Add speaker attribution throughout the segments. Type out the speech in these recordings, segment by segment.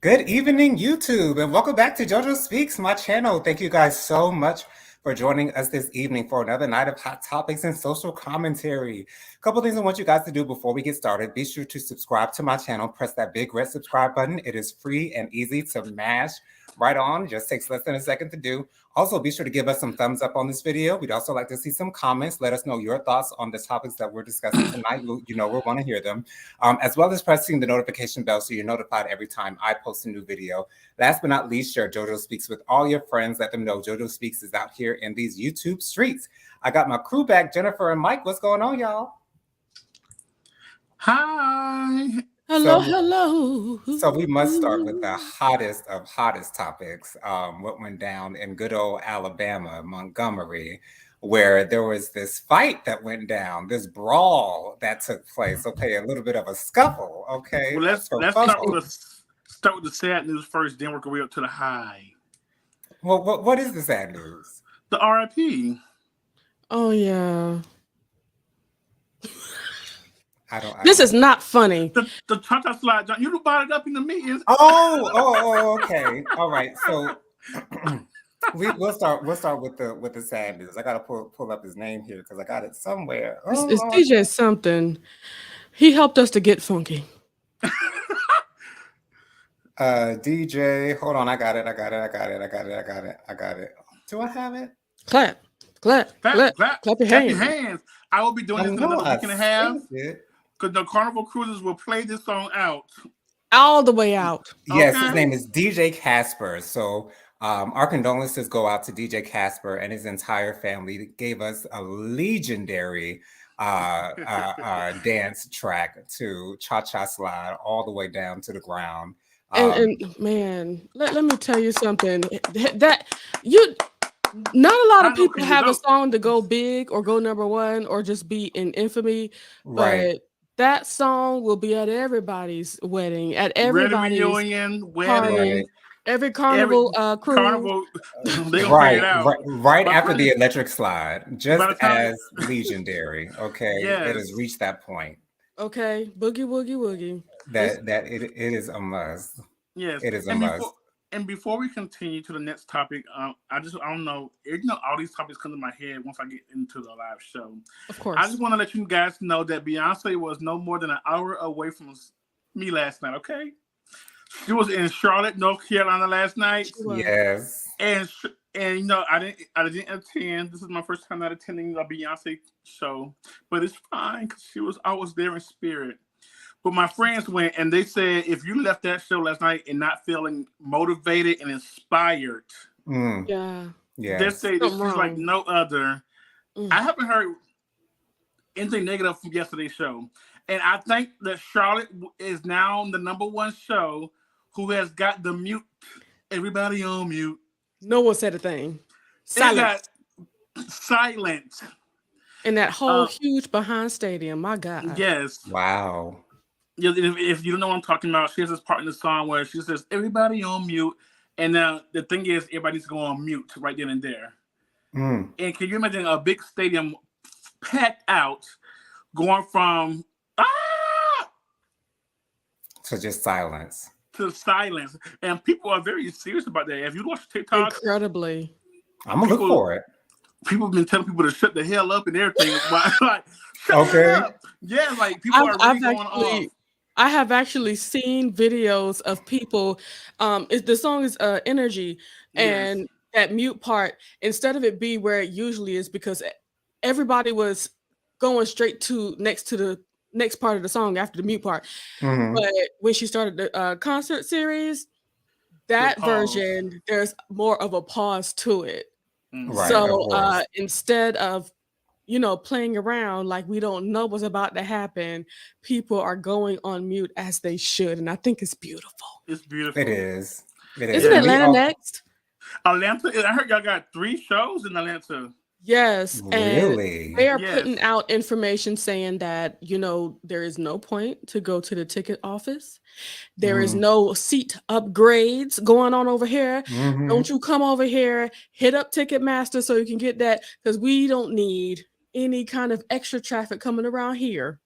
Speaker 1: Good evening, YouTube, and welcome back to JoJo Speaks, my channel. Thank you guys so much for joining us this evening for another night of hot topics and social commentary. A couple things I want you guys to do before we get started. Be sure to subscribe to my channel. Press that big red subscribe button. It is free and easy to mash right on. It just takes less than a second to do. Also, be sure to give us some thumbs up on this video. We'd also like to see some comments. Let us know your thoughts on the topics that we're discussing tonight. You know, we want to hear them, as well as pressing the notification bell so you're notified every time I post a new video. Last but not least, share JoJo Speaks with all your friends. Let them know JoJo Speaks is out here in these YouTube streets. I got my crew back, Jennifer and Mike. What's going on, y'all?
Speaker 2: Hi.
Speaker 3: Hello.
Speaker 1: So we must start with the hottest of hottest topics. What went down in good old Alabama, Montgomery, where there was this fight that went down, this brawl that took place. Okay, a little bit of a scuffle. Okay,
Speaker 2: well, let's start with the sad news first, then work our way up to the high.
Speaker 1: Well, what is the sad news?
Speaker 2: The RIP.
Speaker 3: Oh yeah.
Speaker 1: This
Speaker 3: is not funny.
Speaker 2: The cha-cha slide, John, you brought it up in the meetings.
Speaker 1: Oh, okay. All right. So we'll start with the sad news. I gotta pull up his name here because I got it somewhere.
Speaker 3: It's DJ something. He helped us to get funky.
Speaker 1: DJ, hold on. I got it. Do I have it?
Speaker 3: Clap your hands.
Speaker 2: I will be doing this in another week and a half. Because the Carnival Cruisers will play this song out.
Speaker 3: All the way out.
Speaker 1: Yes, his name is DJ Casper. So our condolences go out to DJ Casper and his entire family. That gave us a legendary dance track to Cha-Cha Slide all the way down to the ground.
Speaker 3: And man, let me tell you something. Not a lot of people have a song to go big or go number one or just be in infamy, but that song will be at everybody's wedding, at everybody's
Speaker 2: reunion, wedding,
Speaker 3: every carnival crew.
Speaker 2: Carnival, right
Speaker 1: after the electric slide, just as legendary. Okay, it has reached that point.
Speaker 3: Okay, boogie woogie woogie.
Speaker 1: That it is a must.
Speaker 2: Yes,
Speaker 1: it is a must.
Speaker 2: And before we continue to the next topic, I don't know. All these topics come to my head once I get into the live show.
Speaker 3: Of course.
Speaker 2: I just want to let you guys know that Beyonce was no more than an hour away from me last night, okay? She was in Charlotte, North Carolina last night.
Speaker 1: Yes.
Speaker 2: And you know, I didn't attend. This is my first time not attending a Beyonce show. But it's fine because I was there in spirit. But my friends went and they said, if you left that show last night and not feeling motivated and inspired, they say this is like no other. I haven't heard anything negative from yesterday's show. And I think that Charlotte is now the #1 show who has got the mute, everybody on mute.
Speaker 3: No one said a thing.
Speaker 2: Silent.
Speaker 3: In that whole huge behind stadium, my God.
Speaker 2: Yes.
Speaker 1: Wow.
Speaker 2: Yeah, if you don't know what I'm talking about, she has this part in the song where she says, everybody on mute. And now the thing is, everybody needs to go on mute right then and there. And can you imagine a big stadium packed out, going from
Speaker 1: to just silence.
Speaker 2: To silence. And people are very serious about that. If you watch TikTok,
Speaker 3: incredibly.
Speaker 1: I'm going to look for it.
Speaker 2: People have been telling people to shut the hell up and everything. Like,
Speaker 1: okay.
Speaker 2: Yeah, like people are really going off.
Speaker 3: I have actually seen videos of people. The song is Energy, and that mute part, instead of it be where it usually is, because everybody was going straight to the next part of the song after the mute part. But when she started the concert series, that version, there's more of a pause to it.
Speaker 1: Right,
Speaker 3: so instead of playing around like we don't know what's about to happen, people are going on mute as they should, and I think it's beautiful.
Speaker 2: It's beautiful.
Speaker 1: It is.
Speaker 3: Isn't Atlanta next?
Speaker 2: Atlanta. I heard y'all got 3 shows in Atlanta.
Speaker 3: Yes,
Speaker 1: really.
Speaker 3: And they are putting out information saying that there is no point to go to the ticket office. There is no seat upgrades going on over here. Don't you come over here, hit up Ticketmaster so you can get that, because we don't need any kind of extra traffic coming around here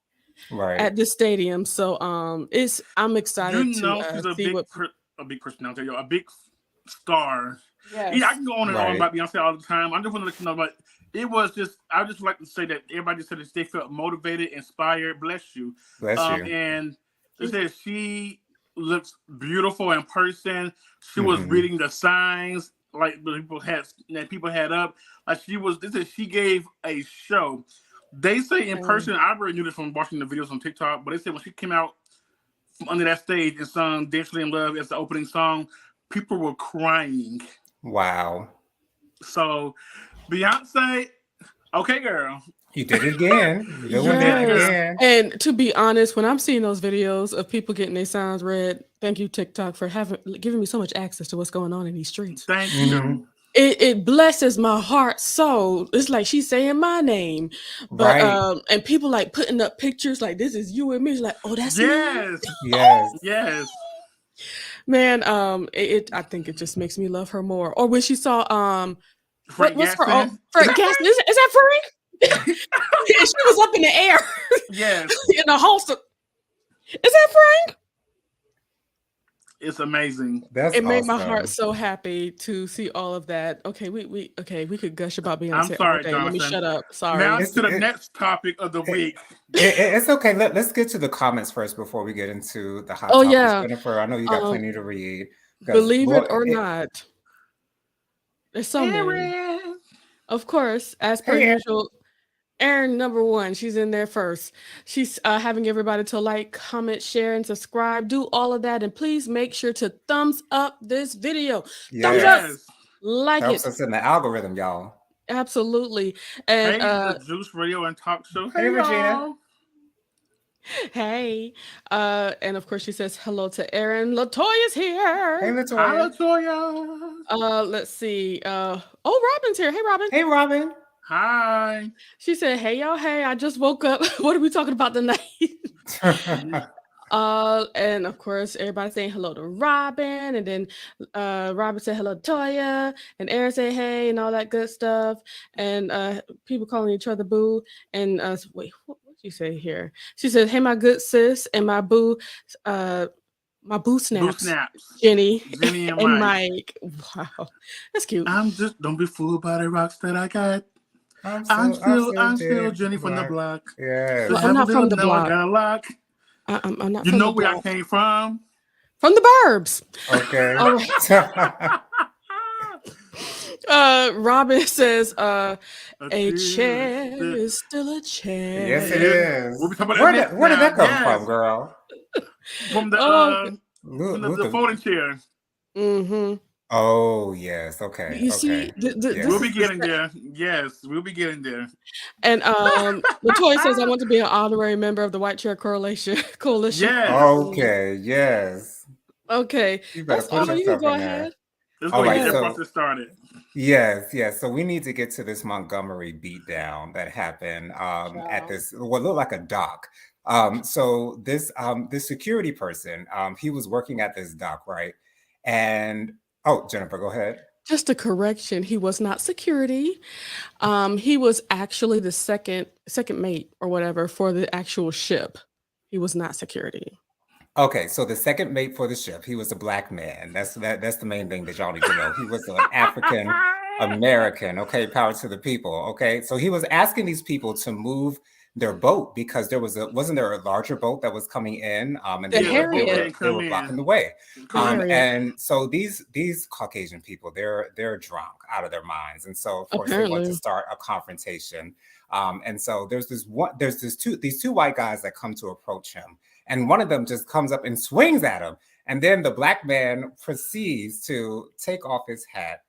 Speaker 3: at this stadium. So I'm excited to see what
Speaker 2: a big personality, a big star.
Speaker 3: Yes.
Speaker 2: Yeah, I can go on and on
Speaker 1: Right.
Speaker 2: about Beyonce all the time. I just want to let you know, but it was just, I just like to say that everybody said that they felt motivated, inspired. Bless you.
Speaker 1: Bless you.
Speaker 2: And they said she looks beautiful in person. She was
Speaker 1: Mhm.
Speaker 2: reading the signs like people had up. Like she was. They said she gave a show. They say in person. I already knew this from watching the videos on TikTok, but they said when she came out from under that stage and sung "Dangerously in Love" as the opening song, people were crying.
Speaker 1: Wow.
Speaker 2: So Beyonce, okay, girl.
Speaker 1: You did it again. You did it
Speaker 3: Yes.
Speaker 1: again.
Speaker 3: And to be honest, when I'm seeing those videos of people getting their signs read, thank you, TikTok, for giving me so much access to what's going on in these streets.
Speaker 2: Thank you.
Speaker 1: Mhm.
Speaker 3: It blesses my heart so. It's like she's saying my name, but
Speaker 1: Right.
Speaker 3: and people like putting up pictures like this is you and me. It's like, oh, that's me.
Speaker 2: Yes.
Speaker 1: Yes.
Speaker 2: Yes.
Speaker 3: Man, I think it just makes me love her more. Or when she saw
Speaker 2: Frank
Speaker 3: what's her
Speaker 2: Gaston.
Speaker 3: Frank Gaston? Is that Frank? She was up in the air
Speaker 2: Yes.
Speaker 3: in a holster. Is that Frank?
Speaker 2: It's amazing.
Speaker 1: That's
Speaker 3: It made my
Speaker 1: awesome.
Speaker 3: heart so happy to see all of that. Okay, we could gush about Beyonce
Speaker 2: I'm sorry,
Speaker 3: all day. Let me
Speaker 2: Jonathan.
Speaker 3: shut up. Sorry.
Speaker 2: Now to the next topic of the week.
Speaker 1: It's okay. Let's get to the comments first before we get into the hot
Speaker 3: Oh,
Speaker 1: topics.
Speaker 3: yeah.
Speaker 1: Jennifer, I know you got plenty to read. 'cause
Speaker 3: Believe
Speaker 1: boy,
Speaker 3: it or not, there's so many.
Speaker 2: Aaron.
Speaker 3: Of course, as per
Speaker 1: Hey, Aaron.
Speaker 3: usual, Erin, number one, she's in there first. She's having everybody to like, comment, share, and subscribe. Do all of that, and please make sure to thumbs up this video. Thumbs up,
Speaker 2: Yes.
Speaker 3: like
Speaker 1: Helps
Speaker 3: it.
Speaker 1: us in the algorithm, y'all.
Speaker 3: Absolutely. And
Speaker 2: Hey, the Juice Radio and Talk Show.
Speaker 1: Hey, Regina.
Speaker 2: y'all.
Speaker 3: hey, and of course she says hello to Erin. Latoya's here.
Speaker 1: Hey,
Speaker 2: Hi,
Speaker 1: Latoya.
Speaker 2: Latoya.
Speaker 3: Let's see. Robin's here. Hey, Robin.
Speaker 1: Hey, Robin.
Speaker 2: Hi.
Speaker 3: She said, "Hey, y'all. Hey, I just woke up. What are we talking about tonight?" And of course, everybody saying hello to Robin, and then Robin said hello to Toya, and Erin said hey, and all that good stuff, and people calling each other boo. And wait, what did you say here? She said, "Hey, my good sis, and my boo snaps,
Speaker 2: Boo snaps.
Speaker 3: Jenny,
Speaker 2: Jenny and
Speaker 3: and
Speaker 2: Mike.
Speaker 3: Wow, that's cute.
Speaker 2: Don't be fooled by the rocks that I got.
Speaker 1: I'm
Speaker 2: still Jenny from the block.
Speaker 1: Yes.
Speaker 3: I'm not from the block.
Speaker 2: I got a lock.
Speaker 3: I'm not.
Speaker 2: You
Speaker 3: from
Speaker 2: know
Speaker 3: the
Speaker 2: where
Speaker 3: block.
Speaker 2: I came from?
Speaker 3: From the Burbs.
Speaker 1: Okay.
Speaker 3: All right. Robin says, a chair is still a chair.
Speaker 1: Yes, it is.
Speaker 2: We'll be talking about
Speaker 1: Where did that come from, girl?
Speaker 2: From the folding chair.
Speaker 3: Mm-hmm.
Speaker 1: Oh, yes. Okay.
Speaker 3: You see,
Speaker 2: We'll be getting there. Yes, we'll be getting there.
Speaker 3: And Latoya says, I want to be an honorary member of the White Chair Coalition.
Speaker 2: Yes.
Speaker 1: Okay. Yes.
Speaker 3: Okay.
Speaker 1: You better
Speaker 3: That's
Speaker 1: put
Speaker 3: all. You
Speaker 1: yourself
Speaker 3: can go
Speaker 1: in there.
Speaker 3: ahead.
Speaker 2: Let's go get that process started.
Speaker 1: Yes. So we need to get to this Montgomery beatdown that happened at this what looked like a dock. So this security person, he was working at this dock, right? And Jennifer, go ahead.
Speaker 3: Just a correction. He was not security. He was actually the second mate or whatever for the actual ship. He was not security.
Speaker 1: Okay, so the second mate for the ship, he was a black man. That's the main thing that y'all need to know. He was an African American. Okay, power to the people. Okay, so he was asking these people to move their boat because wasn't there a larger boat that was coming in? And they were blocking the way. And so these Caucasian people, they're drunk out of their minds, and so of course they want to start a confrontation. And so there's these two white guys that come to approach him. And one of them just comes up and swings at him. And then the black man proceeds to take off his hat,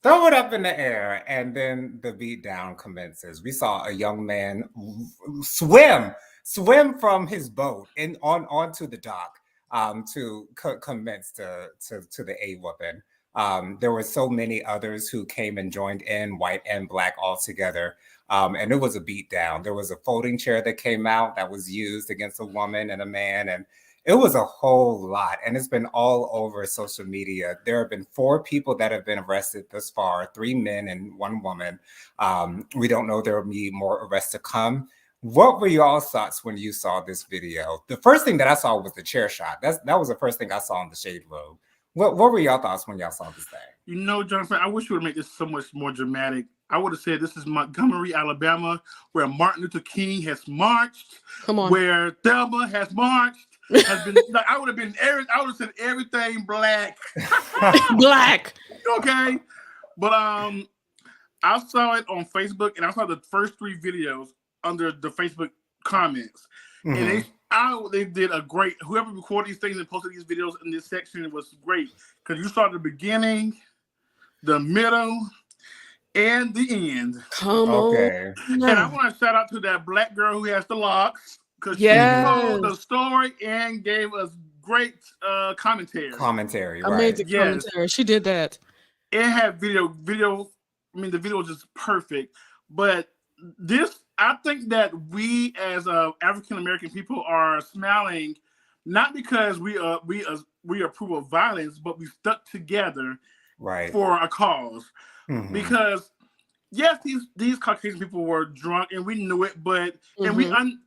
Speaker 1: throw it up in the air, and then the beatdown commences. We saw a young man swim from his boat onto the dock to commence to the A-whooping. There were so many others who came and joined in, white and black all together. And it was a beatdown. There was a folding chair that came out that was used against a woman and a man. And it was a whole lot. And it's been all over social media. There have been 4 people that have been arrested thus far, 3 men and 1 woman. We don't know there will be more arrests to come. What were y'all's thoughts when you saw this video? The first thing that I saw was the chair shot. That was the first thing I saw in the shade room. What were y'all thoughts when y'all saw this thing?
Speaker 2: You know, Jonathan, I wish you would make this so much more dramatic. I would have said this is Montgomery, Alabama, where Martin Luther King has marched.
Speaker 3: Come on.
Speaker 2: Where Thelma has marched. Has been like I would have said everything black.
Speaker 3: Black.
Speaker 2: Okay. But I saw it on Facebook and I saw the first 3 videos under the Facebook comments. And they did a great, whoever recorded these things and posted these videos in this section was great. Because you saw the beginning, the middle, and the end.
Speaker 3: Come on.
Speaker 2: And I want to shout out to that black girl who has the locks. Because she told the story and gave us great commentary.
Speaker 3: Amazing commentary. She did that.
Speaker 2: It had video. I mean, the video was just perfect. But this, I think that we as African American people are smiling, not because we approve of violence, but we stuck together for a cause. Because yes, these Caucasian people were drunk and we knew it, but and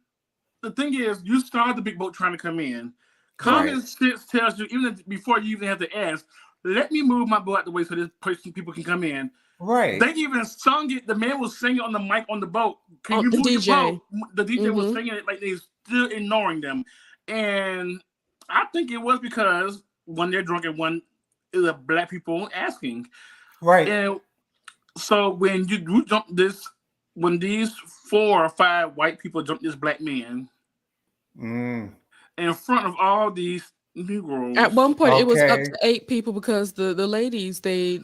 Speaker 2: the thing is, you saw the big boat trying to come in. Common sense tells you, even before you even have to ask, let me move my boat out the way so this people can come in.
Speaker 1: Right.
Speaker 2: They even sung it. The man was singing on the mic on the boat. Can you move the boat? The DJ was singing it like they still ignoring them. And I think it was because when they're drunk and one is the black people asking.
Speaker 1: Right.
Speaker 2: And so when you jump this, when these 4 or 5 white people jump this black man in front of all these Negroes.
Speaker 3: At one point, it was up to 8 people because the ladies, they,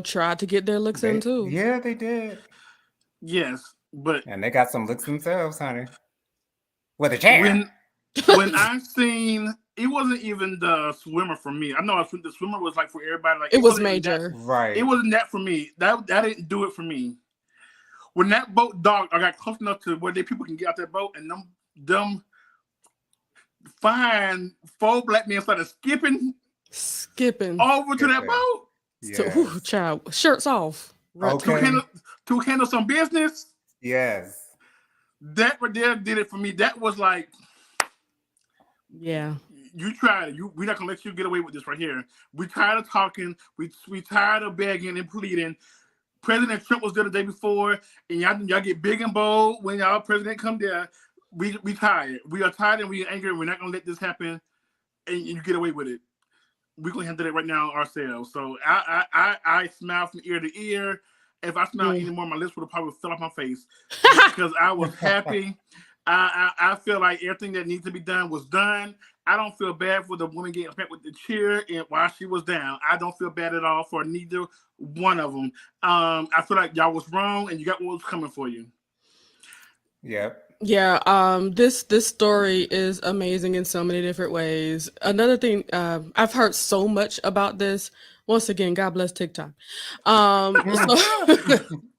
Speaker 3: tried to get their looks in too.
Speaker 1: Yeah, they did.
Speaker 2: Yes,
Speaker 1: and they got some looks themselves, honey. With a chair.
Speaker 2: When I seen, it wasn't even the swimmer for me. I know the swimmer was like for everybody. Like
Speaker 3: it was major,
Speaker 2: right? It wasn't that for me. That didn't do it for me. When that boat docked, I got close enough to where people can get out that boat, and them fine 4 black men started skipping over to that boat.
Speaker 3: Yes. So, child, shirts off.
Speaker 2: To handle some business.
Speaker 1: Yes.
Speaker 2: That right there did it for me. That was like,
Speaker 3: yeah.
Speaker 2: You tried it. We're not gonna let you get away with this right here. We tired of talking. We tired of begging and pleading. President Trump was there the day before, and y'all get big and bold when y'all president come there. We tired. We are tired and we are angry. We're not gonna let this happen, and you get away with it. We're gonna handle it right now ourselves. So I smile from ear to ear. If I smiled anymore, my lips would have probably fell off my face because I was happy. I feel like everything that needs to be done was done. I don't feel bad for the woman getting hit with the chair and while she was down. I don't feel bad at all for neither one of them. I feel like y'all was wrong and you got what was coming for you.
Speaker 1: Yep.
Speaker 3: Yeah, this story is amazing in so many different ways. Another thing, I've heard so much about this. Once again, God bless TikTok.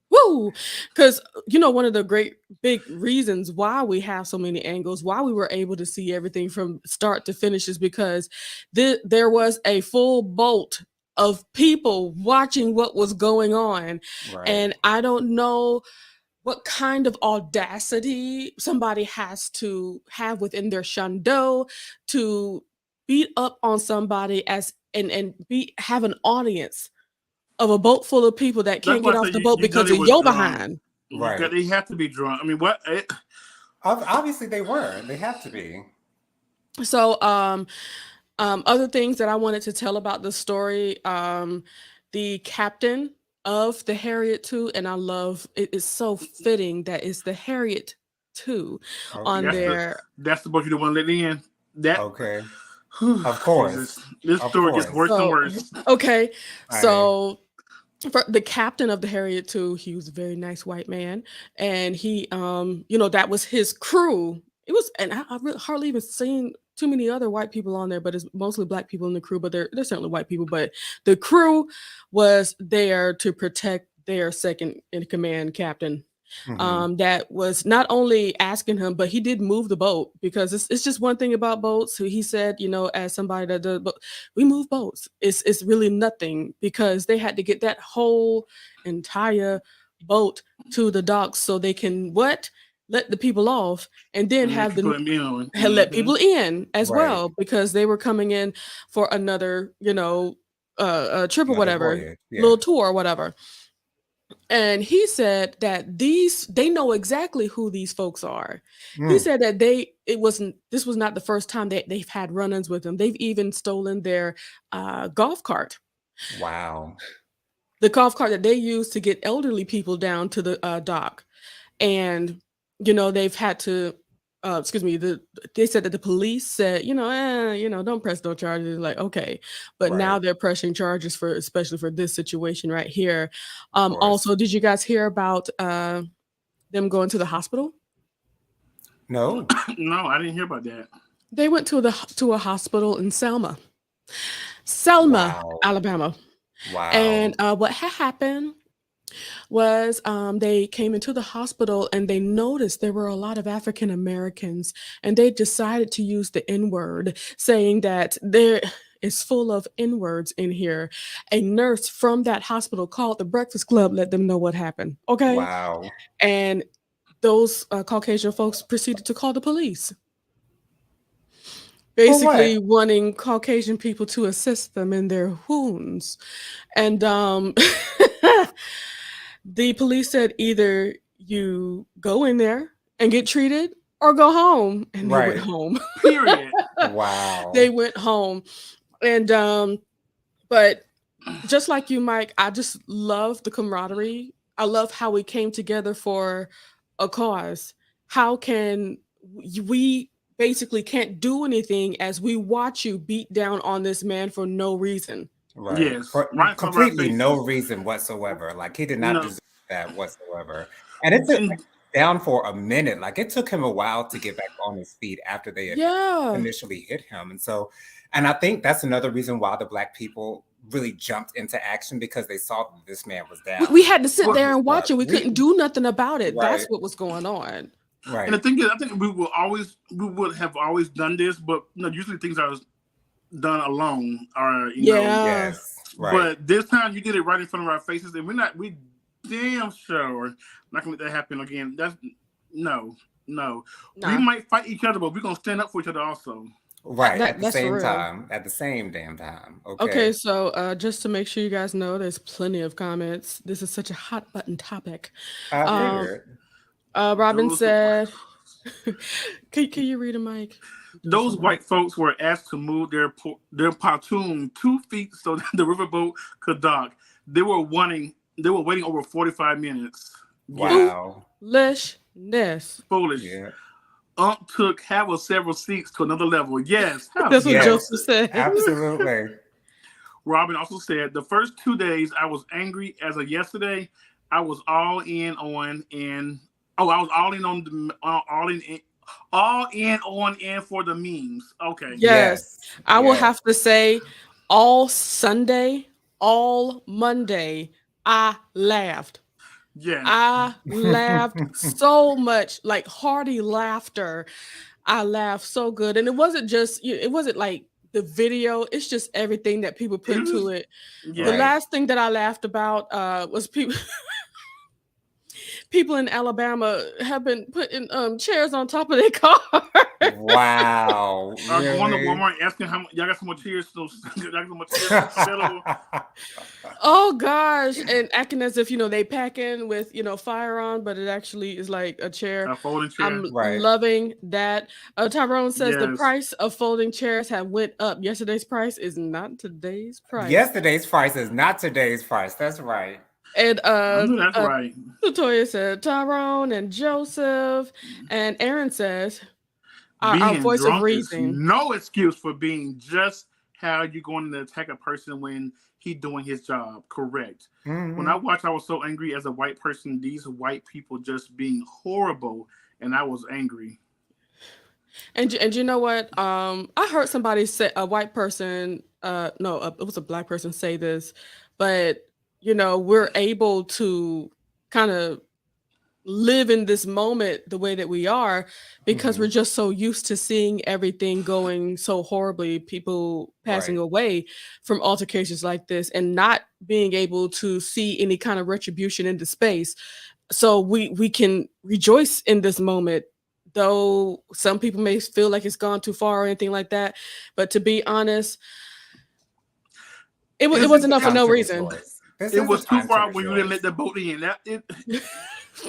Speaker 3: Woo! Because one of the great big reasons why we have so many angles, why we were able to see everything from start to finish, is because there was a full boat of people watching what was going on, and I don't know what kind of audacity somebody has to have within their shundo to beat up on somebody and have an audience of a boat full of people that can't get off the boat because of your behind.
Speaker 2: Right. They have to be drunk. I mean, what?
Speaker 1: Obviously they were. They have to be.
Speaker 3: So, other things that I wanted to tell about the story, the captain of the Harriet II, and I love it. It's so fitting that it's the Harriet II on there.
Speaker 2: That's the boat you don't want to let in.
Speaker 1: Of course.
Speaker 2: This story gets worse and worse.
Speaker 3: Okay. So for the captain of the Harriet II, he was a very nice white man. And he, that was his crew. It was, and I really hardly even seen too many other white people on there, but it's mostly black people in the crew, but they're certainly white people. But the crew was there to protect their second in command captain. That was not only asking him, but he did move the boat, because it's just one thing about boats. So he said, as somebody that does, but we move boats. It's really nothing, because they had to get that whole entire boat to the docks so they can let the people off and then
Speaker 2: And
Speaker 3: have
Speaker 2: people
Speaker 3: the
Speaker 2: immune.
Speaker 3: let people in as
Speaker 1: Right.
Speaker 3: well, because they were coming in for another, trip or
Speaker 1: Another
Speaker 3: whatever,
Speaker 1: voyage. Yeah.
Speaker 3: little tour or whatever. And he said that they know exactly who these folks are. He said that this was not the first time that they've had run-ins with them. They've even stolen their golf cart.
Speaker 1: Wow.
Speaker 3: The golf cart that they use to get elderly people down to the dock. And they've had to they said that the police said, don't press no charges. Like, okay. But now
Speaker 1: Right.
Speaker 3: they're pressing charges especially for this situation right here.
Speaker 1: Of course.
Speaker 3: Also, did you guys hear about them going to the hospital?
Speaker 1: No.
Speaker 2: No, I didn't hear about that.
Speaker 3: They went to a hospital in Selma,
Speaker 1: Wow.
Speaker 3: Alabama.
Speaker 1: Wow.
Speaker 3: And what had happened was they came into the hospital and they noticed there were a lot of African Americans, and they decided to use the N-word, saying that there is full of N-words in here. A nurse from that hospital called the Breakfast Club, let them know what happened. Okay.
Speaker 1: Wow.
Speaker 3: And those Caucasian folks proceeded to call the police, basically wanting Caucasian people to assist them in their wounds. And the police said either you go in there and get treated or go home. And they went home.
Speaker 2: Period.
Speaker 1: Wow.
Speaker 3: They went home. And but just like you, Mike, I just love the camaraderie. I love how we came together for a cause. How can we basically can't do anything as we watch you beat down on this man for no reason?
Speaker 1: Right.
Speaker 2: Yes.
Speaker 1: For
Speaker 2: Right in front of our
Speaker 1: completely no
Speaker 2: faces.
Speaker 1: reason whatsoever. Like, he did not
Speaker 2: No.
Speaker 1: deserve that whatsoever. And it took him down for a minute. Like, it took him a while to get back on his feet after they had initially hit him. And I think that's another reason why the Black people really jumped into action, because they saw that this man was down.
Speaker 3: We had to sit there and watch it. We couldn't do nothing about it. That's what was going on.
Speaker 1: Right.
Speaker 2: And the thing is, I think we would have always done this, but usually things are done alone, or
Speaker 1: Yes. Right.
Speaker 2: But this time you did it right in front of our faces, and we damn sure not gonna let that happen again. That's no. We might fight each other, but we're gonna stand up for each other also.
Speaker 1: Right. At the same time. At the same damn time.
Speaker 3: Okay, so just to make sure you guys know, there's plenty of comments. This is such a hot button topic. Robin said, can you read it, Mike?
Speaker 2: Those white folks were asked to move their pontoon 2 feet so that the riverboat could dock. They were waiting over 45 minutes.
Speaker 1: Wow.
Speaker 3: Foolishness.
Speaker 2: Foolish.
Speaker 1: Yeah.
Speaker 2: Took half of several seats to another level. Yes.
Speaker 3: That's what Joseph said.
Speaker 1: Absolutely.
Speaker 2: Robin also said, the first 2 days I was angry. As of yesterday, I was all in on for the memes. Okay.
Speaker 3: Yes. I will have to say, all Sunday, all Monday, I laughed.
Speaker 2: Yeah.
Speaker 3: I laughed so much, like hearty laughter. I laughed so good. And it wasn't like the video, it's just everything that people put to it. The last thing that I laughed about was people in Alabama have been putting chairs on top of their car.
Speaker 1: Wow.
Speaker 2: Really? Going to Walmart asking how y'all got some more chairs.
Speaker 3: Oh gosh, and acting as if they pack in with fire on, but it actually is like a chair.
Speaker 2: A folding chair.
Speaker 3: I'm loving that. Tyrone says the price of folding chairs have went up. Yesterday's price is not today's price.
Speaker 1: Yesterday's price is not today's price. That's right.
Speaker 3: And
Speaker 2: that's right.
Speaker 3: Latoya said Tyrone and Joseph, and Aaron says our voice of reason.
Speaker 2: No excuse for being just how you going to attack a person when he doing his job. Correct. Mm-hmm. When I watched, I was so angry as a white person. These white people just being horrible, and I was angry.
Speaker 3: And you know what? I heard somebody say, a white person. It was a black person say this, but we're able to kind of live in this moment the way that we are because we're just so used to seeing everything going so horribly, people passing away from altercations like this, and not being able to see any kind of retribution into space. so we can rejoice in this moment, though some people may feel like it's gone too far or anything like that. But to be honest, it was enough for no reason.
Speaker 2: It was too far when you didn't let the boat in.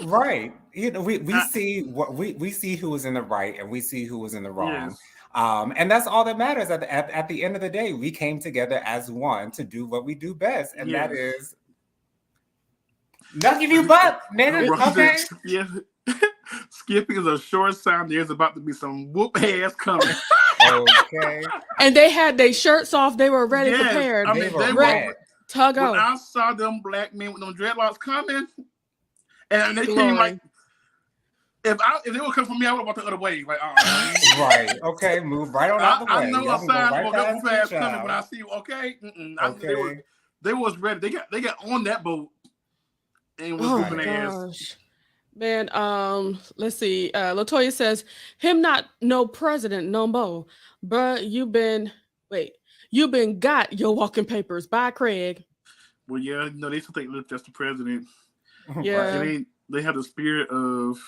Speaker 1: Right. You know, we see what we see who was in the right and we see who was in the wrong.
Speaker 2: Yes.
Speaker 1: And that's all that matters. At the end of the day, we came together as one to do what we do best, and that is not give you butt, nigga. Okay.
Speaker 2: Yeah. Skipping is a short sound. There's about to be some whoop ass coming.
Speaker 1: Okay.
Speaker 3: And they had their shirts off. They were ready, prepared.
Speaker 2: I mean, they
Speaker 3: were tug on.
Speaker 2: When I saw them black men with them dreadlocks coming, and they came like, if they would come from me, I would have walked the other way. Like,
Speaker 1: right. Okay. Move right on out the way.
Speaker 2: I know a sign for double fast coming, but I see. Okay. Okay. They was ready. They got on that boat and was moving ass.
Speaker 3: Man, let's see. Latoya says, him not no president no more. Bruh, you been got your walking papers. Bye, Craig.
Speaker 2: Well, yeah, no, they still think that's the president.
Speaker 3: Yeah.
Speaker 2: They have the spirit of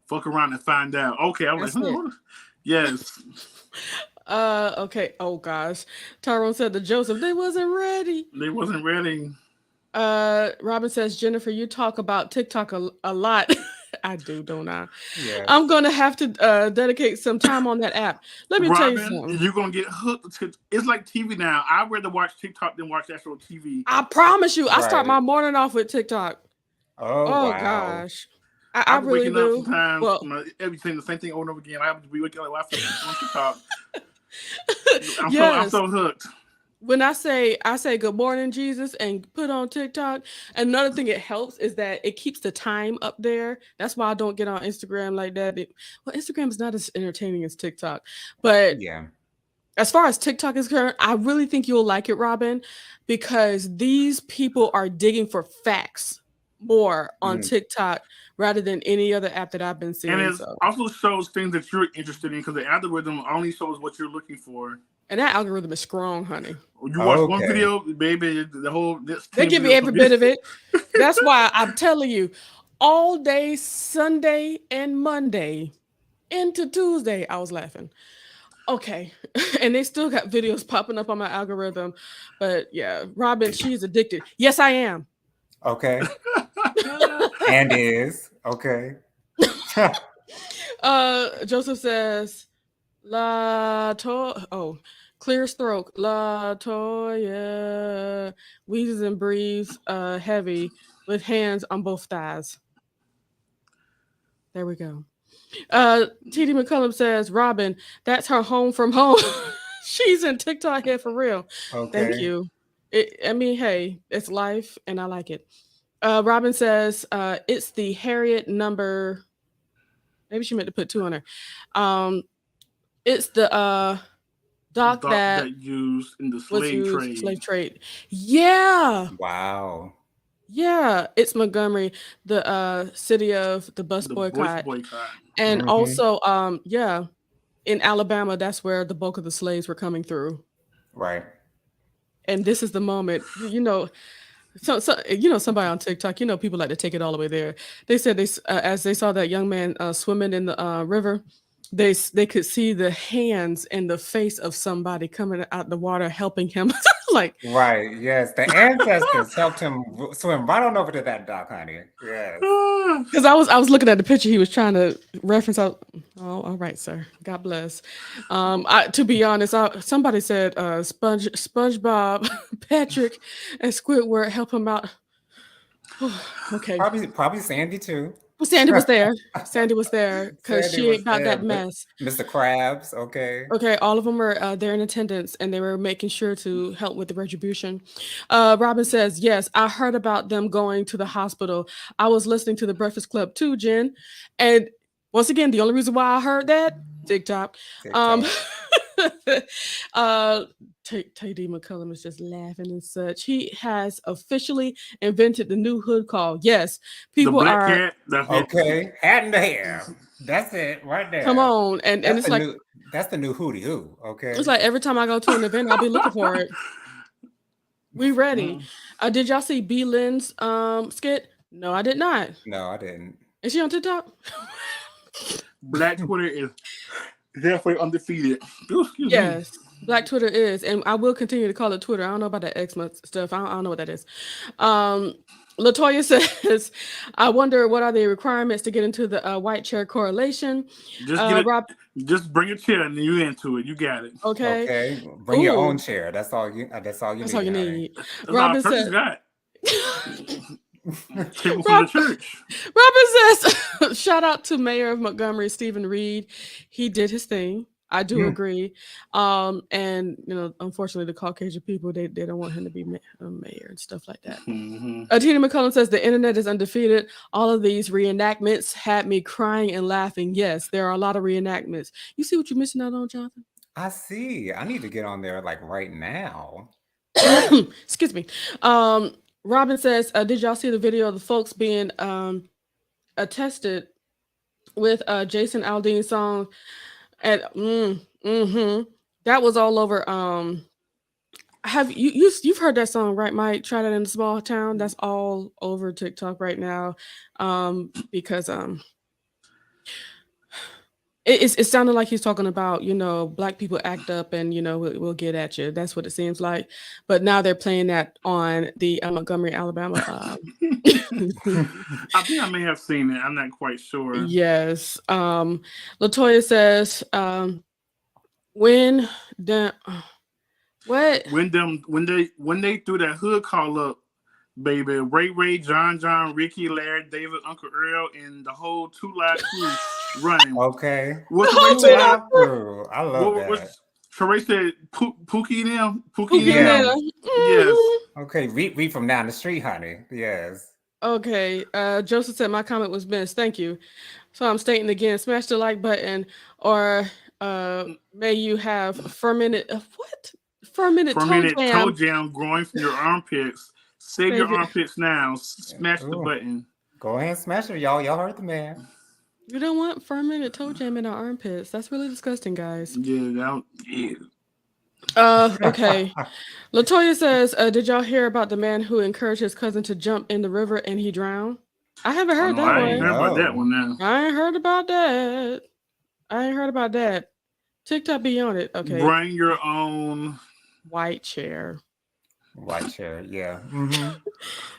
Speaker 2: fuck around and find out. Okay, I was like, yes.
Speaker 3: Okay. Oh gosh. Tyrone said to Joseph, they wasn't ready.
Speaker 2: They wasn't ready.
Speaker 3: Robin says, Jennifer, you talk about TikTok a lot. I do, don't I?
Speaker 1: Yeah.
Speaker 3: I'm gonna have to dedicate some time on that app. Let me tell you something.
Speaker 2: You're gonna get hooked. It's like TV now. I'd rather watch TikTok than watch actual TV.
Speaker 3: I promise you, I start my morning off with TikTok.
Speaker 1: Oh wow.
Speaker 3: Gosh. I really do.
Speaker 2: Sometimes, everything the same thing over and over again. I have to be waking up like on TikTok. I'm so hooked.
Speaker 3: When I say good morning, Jesus, and put on TikTok, another thing it helps is that it keeps the time up there. That's why I don't get on Instagram like that. Instagram is not as entertaining as TikTok. But
Speaker 1: yeah,
Speaker 3: as far as TikTok is concerned, I really think you'll like it, Robin, because these people are digging for facts more on TikTok rather than any other app that I've been seeing.
Speaker 2: And it also shows things that you're interested in because the algorithm only shows what you're looking for.
Speaker 3: And that algorithm is strong, honey.
Speaker 2: You watch one video, baby,
Speaker 3: they give you every bit of it. That's why I'm telling you, all day Sunday and Monday into Tuesday, I was laughing. Okay. And they still got videos popping up on my algorithm. But yeah, Robin, she's addicted. Yes, I am.
Speaker 1: Okay. And is. Okay.
Speaker 3: Joseph says, clear as throat. Latoya wheezes and breathes heavy with hands on both thighs. There we go. TD McCullum says, Robin, that's her home from home. She's in TikTok here for real.
Speaker 1: Okay.
Speaker 3: Thank you. Hey, it's life and I like it. Robin says, it's the Harriet number. Maybe she meant to put 2 on her. It's the dock that
Speaker 2: used in the slave
Speaker 3: trade. Yeah.
Speaker 1: Wow.
Speaker 3: Yeah, it's Montgomery, the city of the bus boycott. And also, in Alabama, that's where the bulk of the slaves were coming through.
Speaker 1: Right.
Speaker 3: And this is the moment, So somebody on TikTok, people like to take it all the way there. They said as they saw that young man swimming in the river, they could see the hands and the face of somebody coming out the water helping him. Like,
Speaker 1: right, yes, the ancestors helped him swim right on over to that dock, honey. Yes,
Speaker 3: because I was looking at the picture he was trying to reference out. Oh, all right, sir. God bless. To be honest, somebody said SpongeBob, Patrick, and Squidward help him out. Okay,
Speaker 1: probably Sandy too.
Speaker 3: Well, Sandy was there. Sandy was there because she ain't got that mess.
Speaker 1: Mr. Krabs, okay.
Speaker 3: Okay, all of them were there in attendance, and they were making sure to help with the retribution. Robin says, yes, I heard about them going to the hospital. I was listening to the Breakfast Club too, Jen. And once again, the only reason why I heard that, TikTok. TD McCullum is just laughing and such. He has officially invented the new hood call. Yes, people are
Speaker 1: okay. Hat in the hair. That's it right there.
Speaker 3: Come on, and it's like
Speaker 1: that's the new hootie hoo. Okay,
Speaker 3: it's like every time I go to an event, I'll be looking for it. We ready? Did y'all see B Lynn's skit? No, I did not.
Speaker 1: No, I didn't.
Speaker 3: Is she on TikTok?
Speaker 2: Black Twitter is halfway undefeated. Excuse me.
Speaker 3: Yes, Black Twitter is, and I will continue to call it Twitter. I don't know about that X stuff. I don't know what that is. Latoya says, "I wonder what are the requirements to get into the white chair correlation."
Speaker 2: Just get it.
Speaker 3: Rob,
Speaker 2: Just bring a chair and you into it. You got it.
Speaker 3: okay.
Speaker 1: Okay. Bring your own chair. That's all you. That's all you
Speaker 3: That's
Speaker 1: need.
Speaker 3: all you
Speaker 1: honey.
Speaker 3: need.
Speaker 2: That's
Speaker 3: Robin
Speaker 2: all church
Speaker 3: said.
Speaker 2: got. People from the church.
Speaker 3: Robin says, "Shout out to Mayor of Montgomery, Stephen Reed. He did his thing. I do agree. And unfortunately, the Caucasian people they don't want him to be mayor and stuff like that." Tina McCullum says the internet is undefeated. All of these reenactments had me crying and laughing. Yes, there are a lot of reenactments. You see what you're missing out on, Jonathan?
Speaker 1: I see. I need to get on there like right now.
Speaker 3: Excuse me. Robin says, "Did y'all see the video of the folks being attested with Jason Aldean's song?" And that was all over. Have you've heard that song, right, Mike? Try That in a Small Town. That's all over TikTok right now, because it sounded like he's talking about black people act up and we'll get at you. That's what it seems like. But now they're playing that on the Montgomery, Alabama.
Speaker 2: I think I may have seen it. I'm not quite sure.
Speaker 3: Yes. Latoya says, when they threw that hood call up, baby, Ray, John, Ricky, Larry, David, Uncle Earl, and the whole 2 Live Crew running.
Speaker 1: Okay.
Speaker 2: What's the
Speaker 1: Crew? I love that.
Speaker 2: Sheree said Pookie them.
Speaker 1: Yeah.
Speaker 2: Yes.
Speaker 1: Okay, read from down the street, honey. Yes.
Speaker 3: Okay. Joseph said my comment was missed. Thank you. So I'm stating again, smash the like button, or may you have fermented
Speaker 2: toe jam growing from your armpits. Save your armpits now. Smash the button.
Speaker 1: Go ahead and smash it, y'all. Y'all heard the man.
Speaker 3: You don't want fermented toe jam in our armpits. That's really disgusting, guys.
Speaker 2: Yeah,
Speaker 3: okay. Latoya says, did y'all hear about the man who encouraged his cousin to jump in the river and he drowned? I haven't heard that one.
Speaker 2: I ain't heard about that one now.
Speaker 3: I ain't heard about that. TikTok be on it. Okay.
Speaker 2: Bring your own
Speaker 3: white chair.
Speaker 1: White chair, yeah.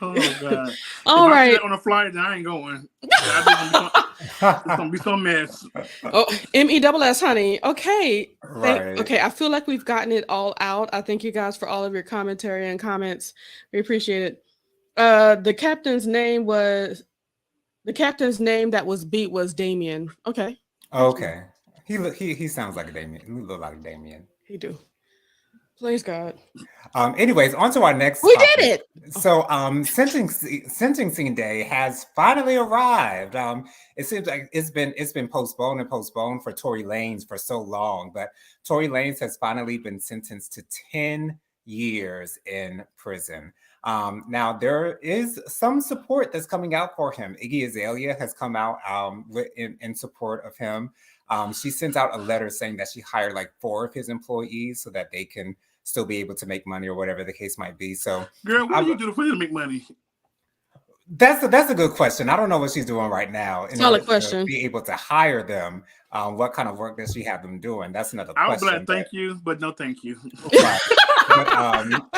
Speaker 2: Oh God!
Speaker 3: All right.
Speaker 2: On a flight, I ain't going. It's gonna be some mess.
Speaker 3: Oh, MESS, honey. Okay.
Speaker 1: Right.
Speaker 3: Okay. I feel like we've gotten it all out. I thank you guys for all of your commentary and comments. We appreciate it. The captain's name that was beat was Damien. Okay.
Speaker 1: Okay. He sounds like a Damien. He look like a Damien.
Speaker 3: He do. Please God.
Speaker 1: Anyways, on to our next
Speaker 3: We
Speaker 1: topic.
Speaker 3: did it.
Speaker 1: So sentencing day has finally arrived. It seems like it's been postponed for Tory Lanez for so long, but Tory Lanez has finally been sentenced to 10 years in prison. Now there is some support that's coming out for him. Iggy Azalea has come out in support of him. She sent out a letter saying that she hired like 4 of his employees so that they can still be able to make money or whatever the case might be. So,
Speaker 2: girl, what do you do for you to make money?
Speaker 1: That's a good question. I don't know what she's doing right now.
Speaker 3: Solid question.
Speaker 1: To be able to hire them, what kind of work does she have them doing? That's another question.
Speaker 2: I would be like, thank you, but no thank you.
Speaker 1: Right.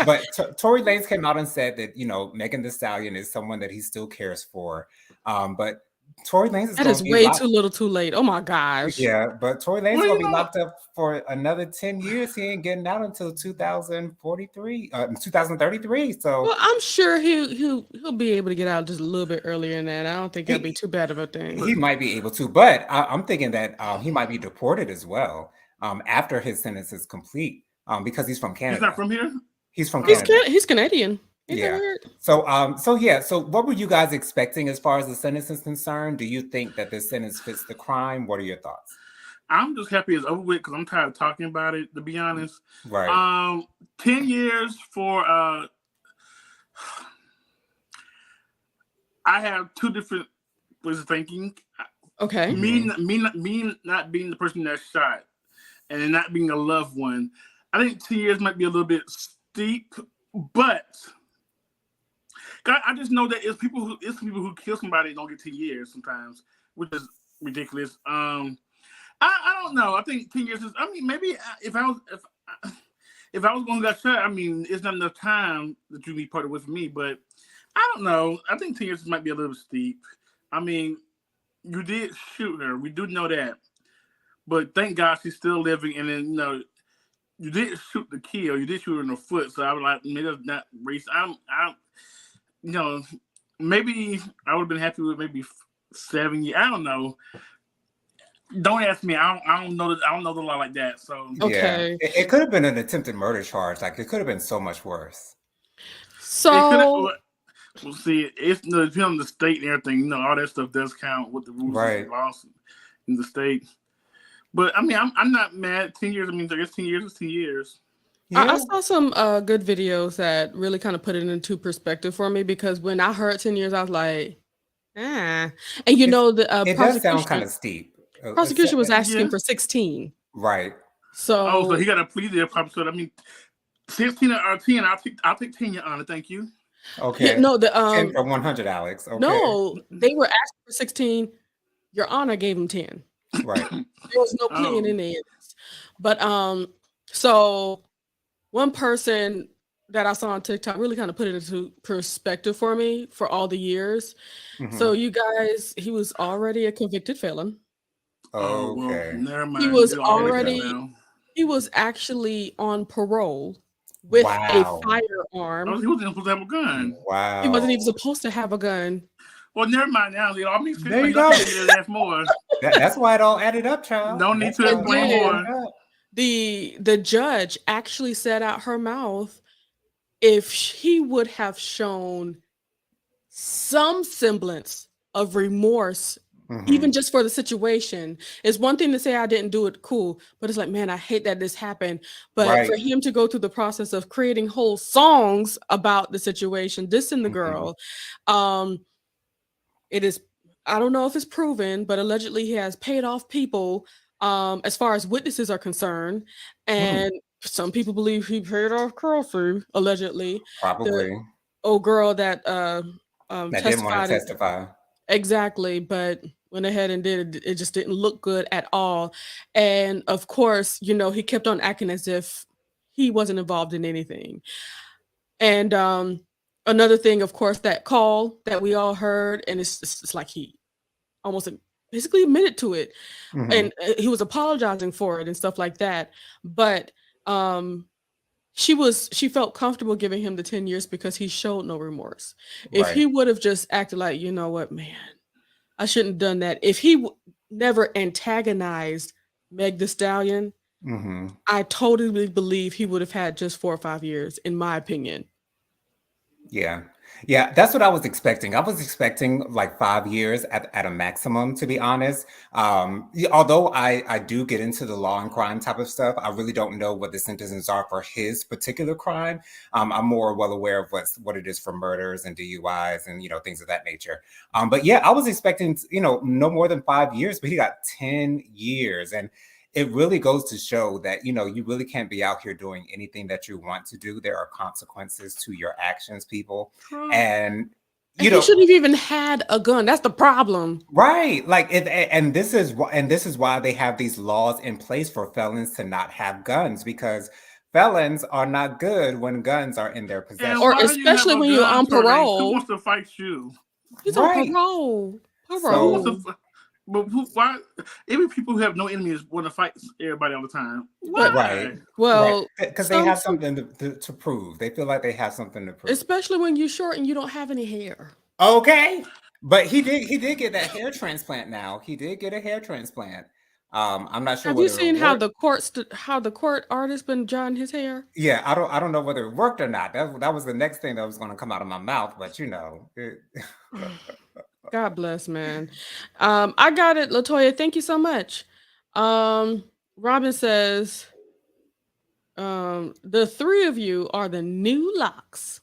Speaker 1: But Tory Lanez came out and said that Megan Thee Stallion is someone that he still cares for. But Tory Lanez
Speaker 3: is way too little, too late. Oh my gosh!
Speaker 1: Yeah, but Tory Lanez is gonna be locked up for another 10 years. He ain't getting out until 2033. So,
Speaker 3: well, I'm sure he'll be able to get out just a little bit earlier than that. I don't think that'll be too bad of a thing.
Speaker 1: He might be able to, but I'm thinking that he might be deported as well after his sentence is complete because he's from Canada.
Speaker 2: He's not from here.
Speaker 1: He's from Canada.
Speaker 3: He's Canadian.
Speaker 1: Yeah. So what were you guys expecting as far as the sentence is concerned? Do you think that this sentence fits the crime? What are your thoughts?
Speaker 2: I'm just happy it's over with because I'm tired of talking about it, to be honest.
Speaker 1: Right.
Speaker 2: 10 years for I have 2 different ways of thinking.
Speaker 3: Okay.
Speaker 2: Me not being the person that shot and then not being a loved one. I think 10 years might be a little bit steep, but I just know that it's people who kill somebody don't get 10 years sometimes, which is ridiculous. I don't know. I think 10 years is. I mean, maybe if I was going to get shot, I mean, it's not enough time that you need parted with me. But I don't know. I think 10 years might be a little steep. I mean, you did shoot her. We do know that. But thank God she's still living. And then, you did shoot the kill. You did shoot her in the foot. So I was like, maybe that's not race. Maybe I would have been happy with maybe 7 years. I don't know. Don't ask me. I don't know. I don't know the law like that. So
Speaker 3: okay,
Speaker 1: it could have been an attempted murder charge. Like it could have been so much worse.
Speaker 3: so
Speaker 2: we'll see. It's depends on the state and everything. All that stuff does count with the rules and laws in the state. But I mean, I'm not mad. 10 years. I mean, I guess 10 years is 10 years.
Speaker 3: Yeah. I saw some good videos that really kind of put it into perspective for me, because when I heard 10 years, I was like, and the
Speaker 1: it does sound kind of steep.
Speaker 3: Prosecution was asking for 16.
Speaker 1: Right.
Speaker 3: So
Speaker 2: he got a plea there, probably. So I mean, 16 or 10. I'll take 10, Your Honor. Thank you.
Speaker 1: Okay.
Speaker 3: Yeah, no, the
Speaker 1: 10 for 100, Alex. Okay.
Speaker 3: No, they were asking for 16. Your Honor gave him 10.
Speaker 1: Right.
Speaker 3: There was no pleading in the end. But so one person that I saw on TikTok really kind of put it into perspective for me for all the years. Mm-hmm. So you guys, he was already a convicted felon.
Speaker 1: Okay.
Speaker 2: Well, never mind.
Speaker 3: He was actually on parole with a firearm.
Speaker 2: He wasn't supposed to have a gun.
Speaker 1: Wow.
Speaker 3: He wasn't even supposed to have a gun.
Speaker 2: Well, never mind now. I mean,
Speaker 1: there you go.
Speaker 2: That's more.
Speaker 1: That's why it all added up, child.
Speaker 2: No need to explain more.
Speaker 3: The judge actually said out her mouth, if he would have shown some semblance of remorse, even just for the situation, it's one thing to say I didn't do it, cool, but it's like, man, I hate that this happened. But for him to go through the process of creating whole songs about the situation, dissing the girl, it is, I don't know if it's proven, but allegedly he has paid off people as far as witnesses are concerned, and some people believe he paid off Crawford, allegedly.
Speaker 1: Probably.
Speaker 3: The old girl that
Speaker 1: that didn't want to testify.
Speaker 3: Exactly, but went ahead and did it. It just didn't look good at all. And of course, he kept on acting as if he wasn't involved in anything. And another thing, of course, that call that we all heard, and it's like he almost basically admitted to it, and he was apologizing for it and stuff like that. But she felt comfortable giving him the 10 years because he showed no remorse. If he would have just acted like, you know what, man, I shouldn't have done that. If he never antagonized Meg Thee Stallion, I totally believe he would have had just 4 or 5 years, in my opinion.
Speaker 1: Yeah, that's what I was expecting. I was expecting like 5 years at a maximum, to be honest. Although I do get into the law and crime type of stuff, I really don't know what the sentences are for his particular crime. I'm more well aware of what it is for murders and DUIs and things of that nature. But yeah, I was expecting no more than 5 years, but he got 10 years, and it really goes to show that, you really can't be out here doing anything that you want to do. There are consequences to your actions, people. And
Speaker 3: he shouldn't have even had a gun. That's the problem.
Speaker 1: Right. Like, and this is why they have these laws in place for felons to not have guns, because felons are not good when guns are in their possession.
Speaker 3: Or especially when you're on parole.
Speaker 2: Who wants to fight you?
Speaker 3: He's on parole.
Speaker 2: But why? Even people who have no enemies want to fight everybody all the time.
Speaker 3: Why?
Speaker 1: Right.
Speaker 3: Well,
Speaker 1: because they have something to prove. They feel like they have something to prove.
Speaker 3: Especially when you're short and you don't have any hair.
Speaker 1: Okay, but he did get that hair transplant. Now he did get a hair transplant. I'm not sure.
Speaker 3: Have you seen how the court artist been drying his hair?
Speaker 1: Yeah, I don't know whether it worked or not. That was the next thing that was going to come out of my mouth, but
Speaker 3: God bless, man. I got it, Latoya. Thank you so much. Robin says, the three of you are the new locks.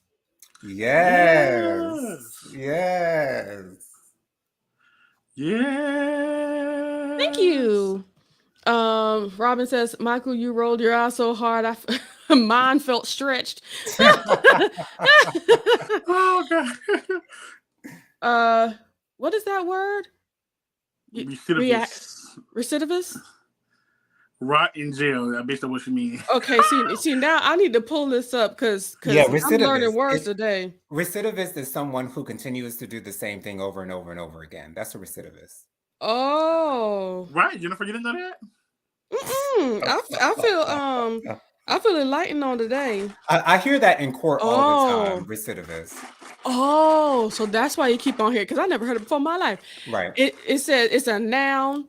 Speaker 1: Yes.
Speaker 3: Thank you. Robin says, Michael, you rolled your eyes so hard. Mine felt stretched.
Speaker 2: Oh
Speaker 3: God. What is that word?
Speaker 2: Recidivist.
Speaker 3: Recidivist?
Speaker 2: Rot in jail. Based on what you mean.
Speaker 3: Okay, see now I need to pull this up because
Speaker 1: Yeah,
Speaker 3: I'm learning
Speaker 1: recidivist.
Speaker 3: words today.
Speaker 1: Recidivist is someone who continues to do the same thing over and over and over again. That's a recidivist.
Speaker 3: Oh,
Speaker 2: Right, Jennifer, you didn't know that?
Speaker 3: I feel enlightened on today.
Speaker 1: I hear that in court all the time. Recidivist.
Speaker 3: Oh, so that's why you keep on here, because I never heard it before in my life.
Speaker 1: Right.
Speaker 3: It says it's a noun,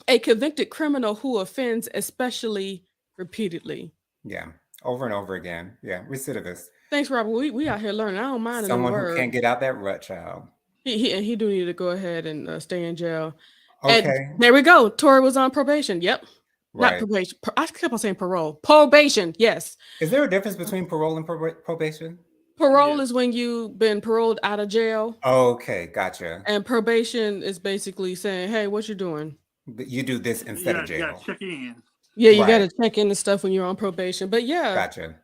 Speaker 3: a convicted criminal who offends especially repeatedly.
Speaker 1: Yeah, over and over again. Yeah, recidivist.
Speaker 3: Thanks, Robert. We out here learning. I don't mind
Speaker 1: Someone
Speaker 3: a new word.
Speaker 1: who can't get out that rut, child.
Speaker 3: He do need to go ahead and stay in jail.
Speaker 1: Okay.
Speaker 3: And there we go. Tory was on probation. Yep.
Speaker 1: Right.
Speaker 3: Not probation. I kept on saying parole. Probation. Yes.
Speaker 1: Is there a difference between parole and probation?
Speaker 3: Parole is when you've been paroled out of jail.
Speaker 1: Okay, gotcha.
Speaker 3: And probation is basically saying, "Hey, what you doing?
Speaker 1: You do this instead of jail.
Speaker 2: You gotta check in.
Speaker 3: Yeah, you got to check in and stuff when you're on probation. But yeah,
Speaker 1: gotcha.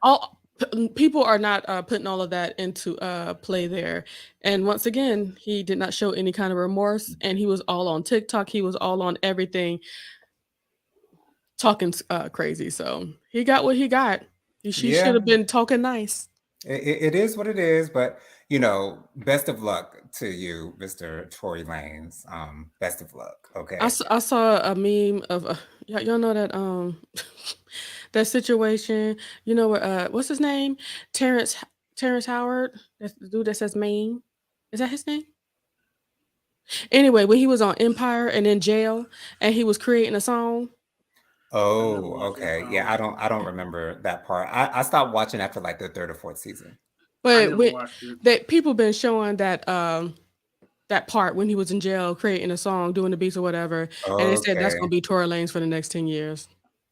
Speaker 3: People are not putting all of that into play there. And once again, he did not show any kind of remorse, and he was all on TikTok. He was all on everything, talking crazy. So he got what he got. He should have been talking nice.
Speaker 1: It is what it is, but you know, best of luck to you, Mr. Tory Lanez. Best of luck. Okay.
Speaker 3: I saw a meme of y'all know that that situation. You know what? What's his name? Terrence Howard. That's the dude that says meme. Is that his name? Anyway, when he was on Empire and in jail, and he was creating a song.
Speaker 1: Oh, okay. Yeah, I don't remember that part. I stopped watching after like the third or fourth season.
Speaker 3: But that people been showing that that part when he was in jail creating a song, doing the beats or whatever, and they said that's gonna be Tory Lanez for the next 10 years.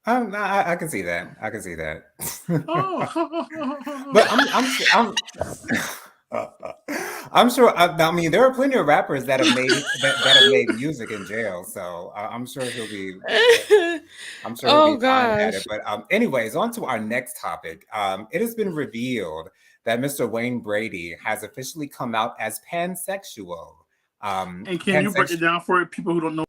Speaker 1: I can see that. I can see that. But I'm sure. I mean, there are plenty of rappers that have made that have made music in jail, so I'm sure he'll be. I'm sure he'll be fine at it. But anyways, on to our next topic. It has been revealed that Mr. Wayne Brady has officially come out as pansexual.
Speaker 2: And can you break it down for people who don't know?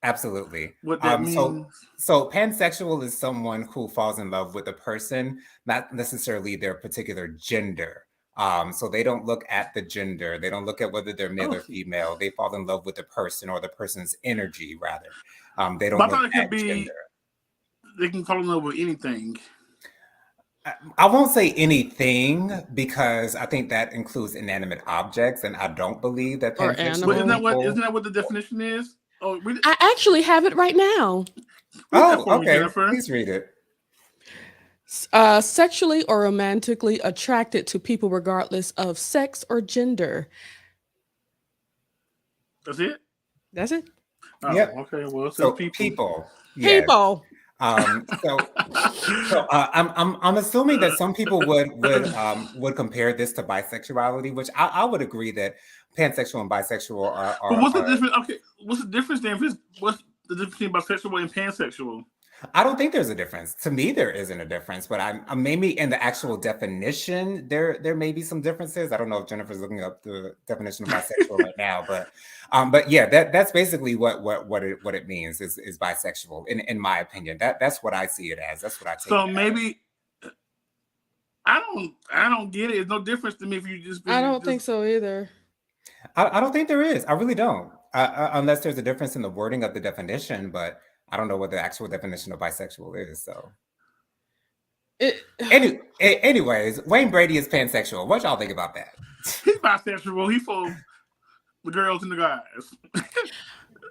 Speaker 1: Absolutely.
Speaker 2: What that means?
Speaker 1: So pansexual is someone who falls in love with a person, not necessarily their particular gender. So they don't look at the gender. They don't look at whether they're male or female. They fall in love with the person or the person's energy, rather. They don't look at gender.
Speaker 2: They can fall in love with anything.
Speaker 1: I won't say anything because I think that includes inanimate objects, and I don't believe that pansexual.
Speaker 2: Isn't that what the definition is? Oh,
Speaker 3: I actually have it right now.
Speaker 1: Oh, okay. Please read it.
Speaker 3: Sexually or romantically attracted to people regardless of sex or gender.
Speaker 2: That's it?
Speaker 3: That's it?
Speaker 2: Oh, yep. Okay, well,
Speaker 1: so people.
Speaker 3: Yes. People.
Speaker 1: I'm assuming that some people would compare this to bisexuality, which I would agree that pansexual and bisexual are.
Speaker 2: But what's the difference? Okay, what's the difference then? What's the difference between bisexual and pansexual?
Speaker 1: I don't think there's a difference. To me, there isn't a difference, but I'm maybe in the actual definition there may be some differences. I don't know if Jennifer's looking up the definition of bisexual right now, but yeah, that's basically what it means is bisexual in my opinion. That's what I see it as. That's what I take.
Speaker 2: So maybe I don't get it. It's no difference to me if you just.
Speaker 3: I don't think so either.
Speaker 1: I don't think there is. I really don't. Unless there's a difference in the wording of the definition, but I don't know what the actual definition of bisexual is. So, anyways, Wayne Brady is pansexual. What y'all think about that?
Speaker 2: He's bisexual. He for the girls and the guys.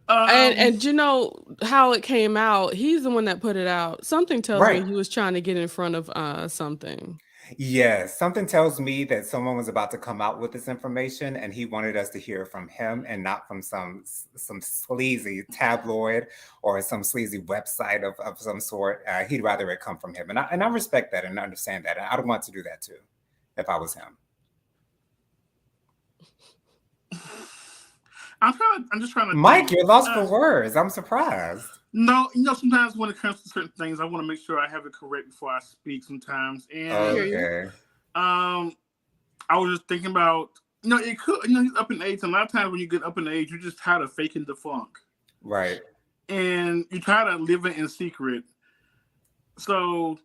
Speaker 3: And you know how it came out. He's the one that put it out. Something tells me he was trying to get in front of something.
Speaker 1: Yes, something tells me that someone was about to come out with this information, and he wanted us to hear from him and not from some sleazy tabloid or some sleazy website of some sort. He'd rather it come from him, and I respect that and understand that. And I'd want to do that too, if I was him.
Speaker 2: I'm just trying to.
Speaker 1: Mike, you're lost for words. I'm surprised.
Speaker 2: No, sometimes when it comes to certain things, I want to make sure I have it correct before I speak sometimes. And
Speaker 1: Okay.
Speaker 2: I was just thinking about, it could, he's up in age. And a lot of times when you get up in age, you're just tired of faking the funk.
Speaker 1: Right.
Speaker 2: And you try to live it in secret. So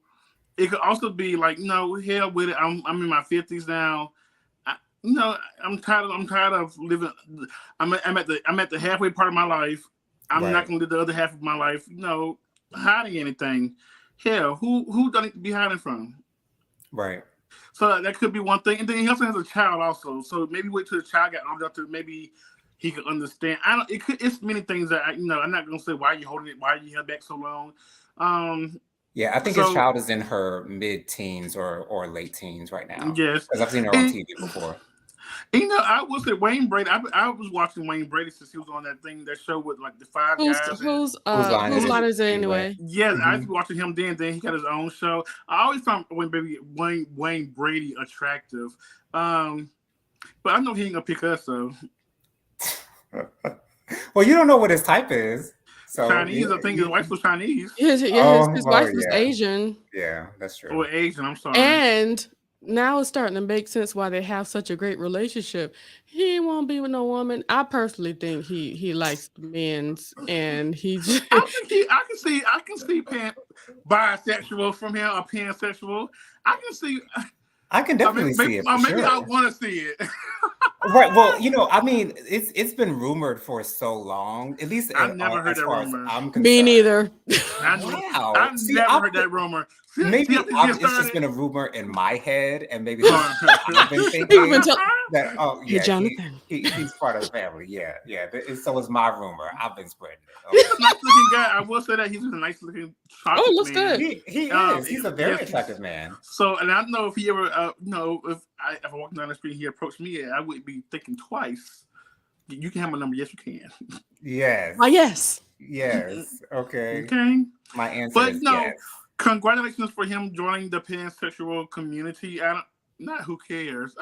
Speaker 2: it could also be like, hell with it. I'm in my 50s now. I'm tired of living. I'm at the halfway part of my life. I'm not gonna live the other half of my life, hiding anything. Hell, who don't need to be hiding from?
Speaker 1: Right.
Speaker 2: So that could be one thing. And then he also has a child also. So maybe wait till the child got old enough to maybe he could understand. It's many things that I'm not gonna say why you holding it, why you held back so long.
Speaker 1: Yeah, I think his child is in her mid-teens or late teens right now.
Speaker 2: Yes,
Speaker 1: because I've seen her on TV before.
Speaker 2: I was at Wayne Brady. I was watching Wayne Brady since he was on that show with like the five guys.
Speaker 3: Whose line is it anyway?
Speaker 2: Yes, I was watching him then. Then he got his own show. I always found Wayne Brady attractive, but I know he ain't gonna pick us. So,
Speaker 1: well, you don't know what his type is. So
Speaker 2: Chinese, I think his wife was Chinese.
Speaker 3: His wife was Asian.
Speaker 1: Yeah, that's true.
Speaker 2: Or Asian, I'm sorry.
Speaker 3: And now it's starting to make sense why they have such a great relationship. He won't be with no woman. I personally think he likes men's, and he just
Speaker 2: I can see bisexual from him or pansexual.
Speaker 1: I can definitely see it.
Speaker 2: Maybe I want to see it.
Speaker 1: Right. Well, I mean, it's been rumored for so long. At least
Speaker 2: I've never heard that rumor.
Speaker 3: Me neither.
Speaker 1: Wow.
Speaker 2: I've never heard that rumor.
Speaker 1: Maybe it's just been a rumor in my head, and maybe I've been thinking that. Oh, yeah,
Speaker 3: Jonathan.
Speaker 1: He's part of the family. Yeah. So it's my rumor. I've been spreading it.
Speaker 2: He's a nice-looking guy. I will say that he's a nice-looking.
Speaker 3: Oh, looks
Speaker 2: man.
Speaker 3: good.
Speaker 1: He is. He's a very attractive man.
Speaker 2: So, and I don't know if he ever, if I walked down the street and he approached me, I would be thinking twice. You can have my number. Yes, you can.
Speaker 1: Yes.
Speaker 3: Yes.
Speaker 1: Yes. Okay.
Speaker 2: Okay.
Speaker 1: My answer is yes.
Speaker 2: Congratulations for him joining the pansexual community. Who cares?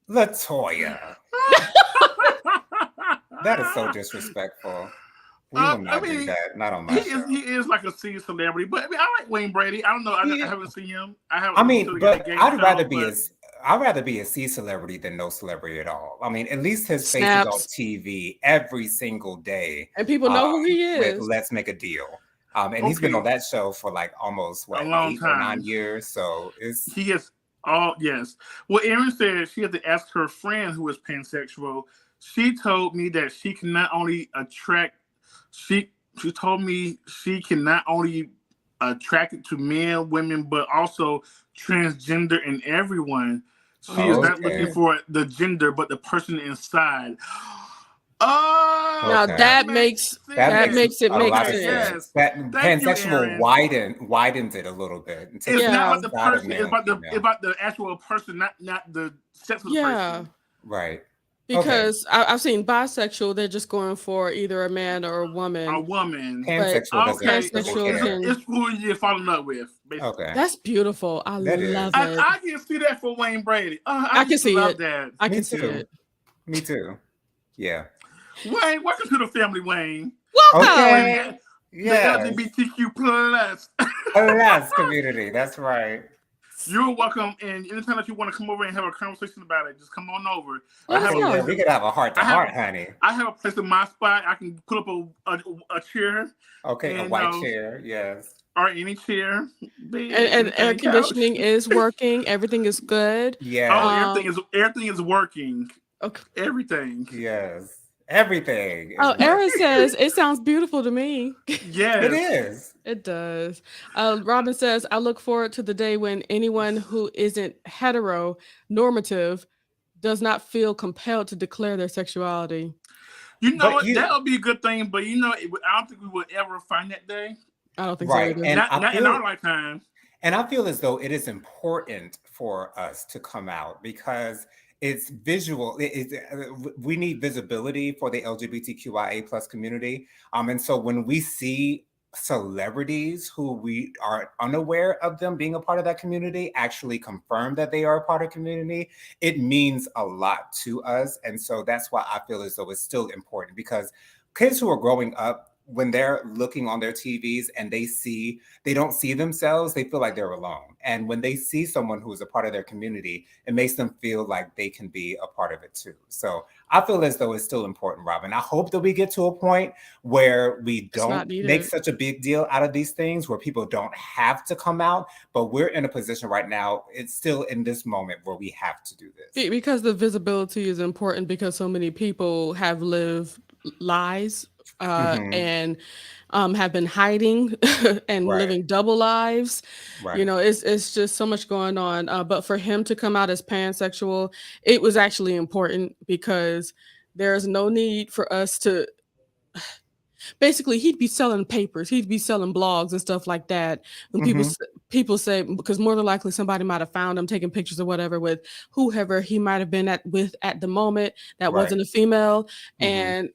Speaker 1: LaToya. That is so disrespectful. We will not do that. Not on my show.
Speaker 2: He is like a C celebrity, but I like Wayne Brady. I don't know. I haven't seen him.
Speaker 1: But I'd rather be a C celebrity than no celebrity at all. I mean, at least his face is on TV every single day,
Speaker 3: and people know who he is.
Speaker 1: With Let's Make a Deal. And he's been on that show for like almost 8 or 9 years. So
Speaker 2: he is yes. Well, Erin said she had to ask her friend who is pansexual. She told me that she can not only attract. She told me she can not only attract it to men, women, but also transgender and everyone. She is not looking for the gender, but the person inside.
Speaker 3: Now that makes it make sense.
Speaker 2: Yes.
Speaker 1: That pansexual widens it a little bit.
Speaker 2: It's not about the person. It's about the actual person, not the sex of the person.
Speaker 1: Right.
Speaker 3: Because I've seen bisexual, they're just going for either a man or a woman.
Speaker 1: Pansexual
Speaker 2: it's who you're falling up with. Basically.
Speaker 1: Okay.
Speaker 3: That's beautiful. I love it.
Speaker 2: I can see that for Wayne Brady.
Speaker 3: I can see it.
Speaker 2: That.
Speaker 3: I can see it.
Speaker 1: Me too. Yeah.
Speaker 2: Wayne, welcome to the family, Wayne.
Speaker 3: Welcome.
Speaker 1: Okay.
Speaker 2: Yeah. The LGBTQ
Speaker 1: plus community. That's right.
Speaker 2: You're welcome, and anytime that you want to come over and have a conversation about it, just come on over.
Speaker 1: We could have a heart-to-heart, honey.
Speaker 2: I have a place in my spot. I can put up a chair.
Speaker 1: Okay, a white chair, yes.
Speaker 2: Or any chair.
Speaker 3: And air conditioning is working. Everything is good.
Speaker 1: Yeah.
Speaker 2: Everything is working.
Speaker 3: Okay.
Speaker 2: Everything.
Speaker 1: Yes. Everything.
Speaker 3: Erin says it sounds beautiful to me.
Speaker 2: Yes,
Speaker 1: it is.
Speaker 3: It does. Robin says, I look forward to the day when anyone who isn't heteronormative does not feel compelled to declare their sexuality.
Speaker 2: That'll be a good thing, but I don't think we would ever find that day.
Speaker 3: I don't think so either.
Speaker 2: Not in our lifetime.
Speaker 1: And I feel as though it is important for us to come out because it's visual. We need visibility for the LGBTQIA plus community. And so when we see celebrities who we are unaware of them being a part of that community actually confirm that they are a part of the community, it means a lot to us. And so that's why I feel as though it's still important because kids who are growing up when they're looking on their TVs and they don't see themselves, they feel like they're alone. And when they see someone who is a part of their community, it makes them feel like they can be a part of it too. So I feel as though it's still important, Robin. I hope that we get to a point where we don't make such a big deal out of these things, where people don't have to come out, but we're in a position right now, it's still in this moment where we have to do this.
Speaker 3: Because the visibility is important, because so many people have lived lies and have been hiding and living double lives. You know, it's just so much going on. But for him to come out as pansexual, it was actually important, because there's no need for us to. Basically, he'd be selling papers, he'd be selling blogs and stuff like that. When people say, because more than likely somebody might have found him taking pictures or whatever with whoever he might have been with at the moment that wasn't a female, and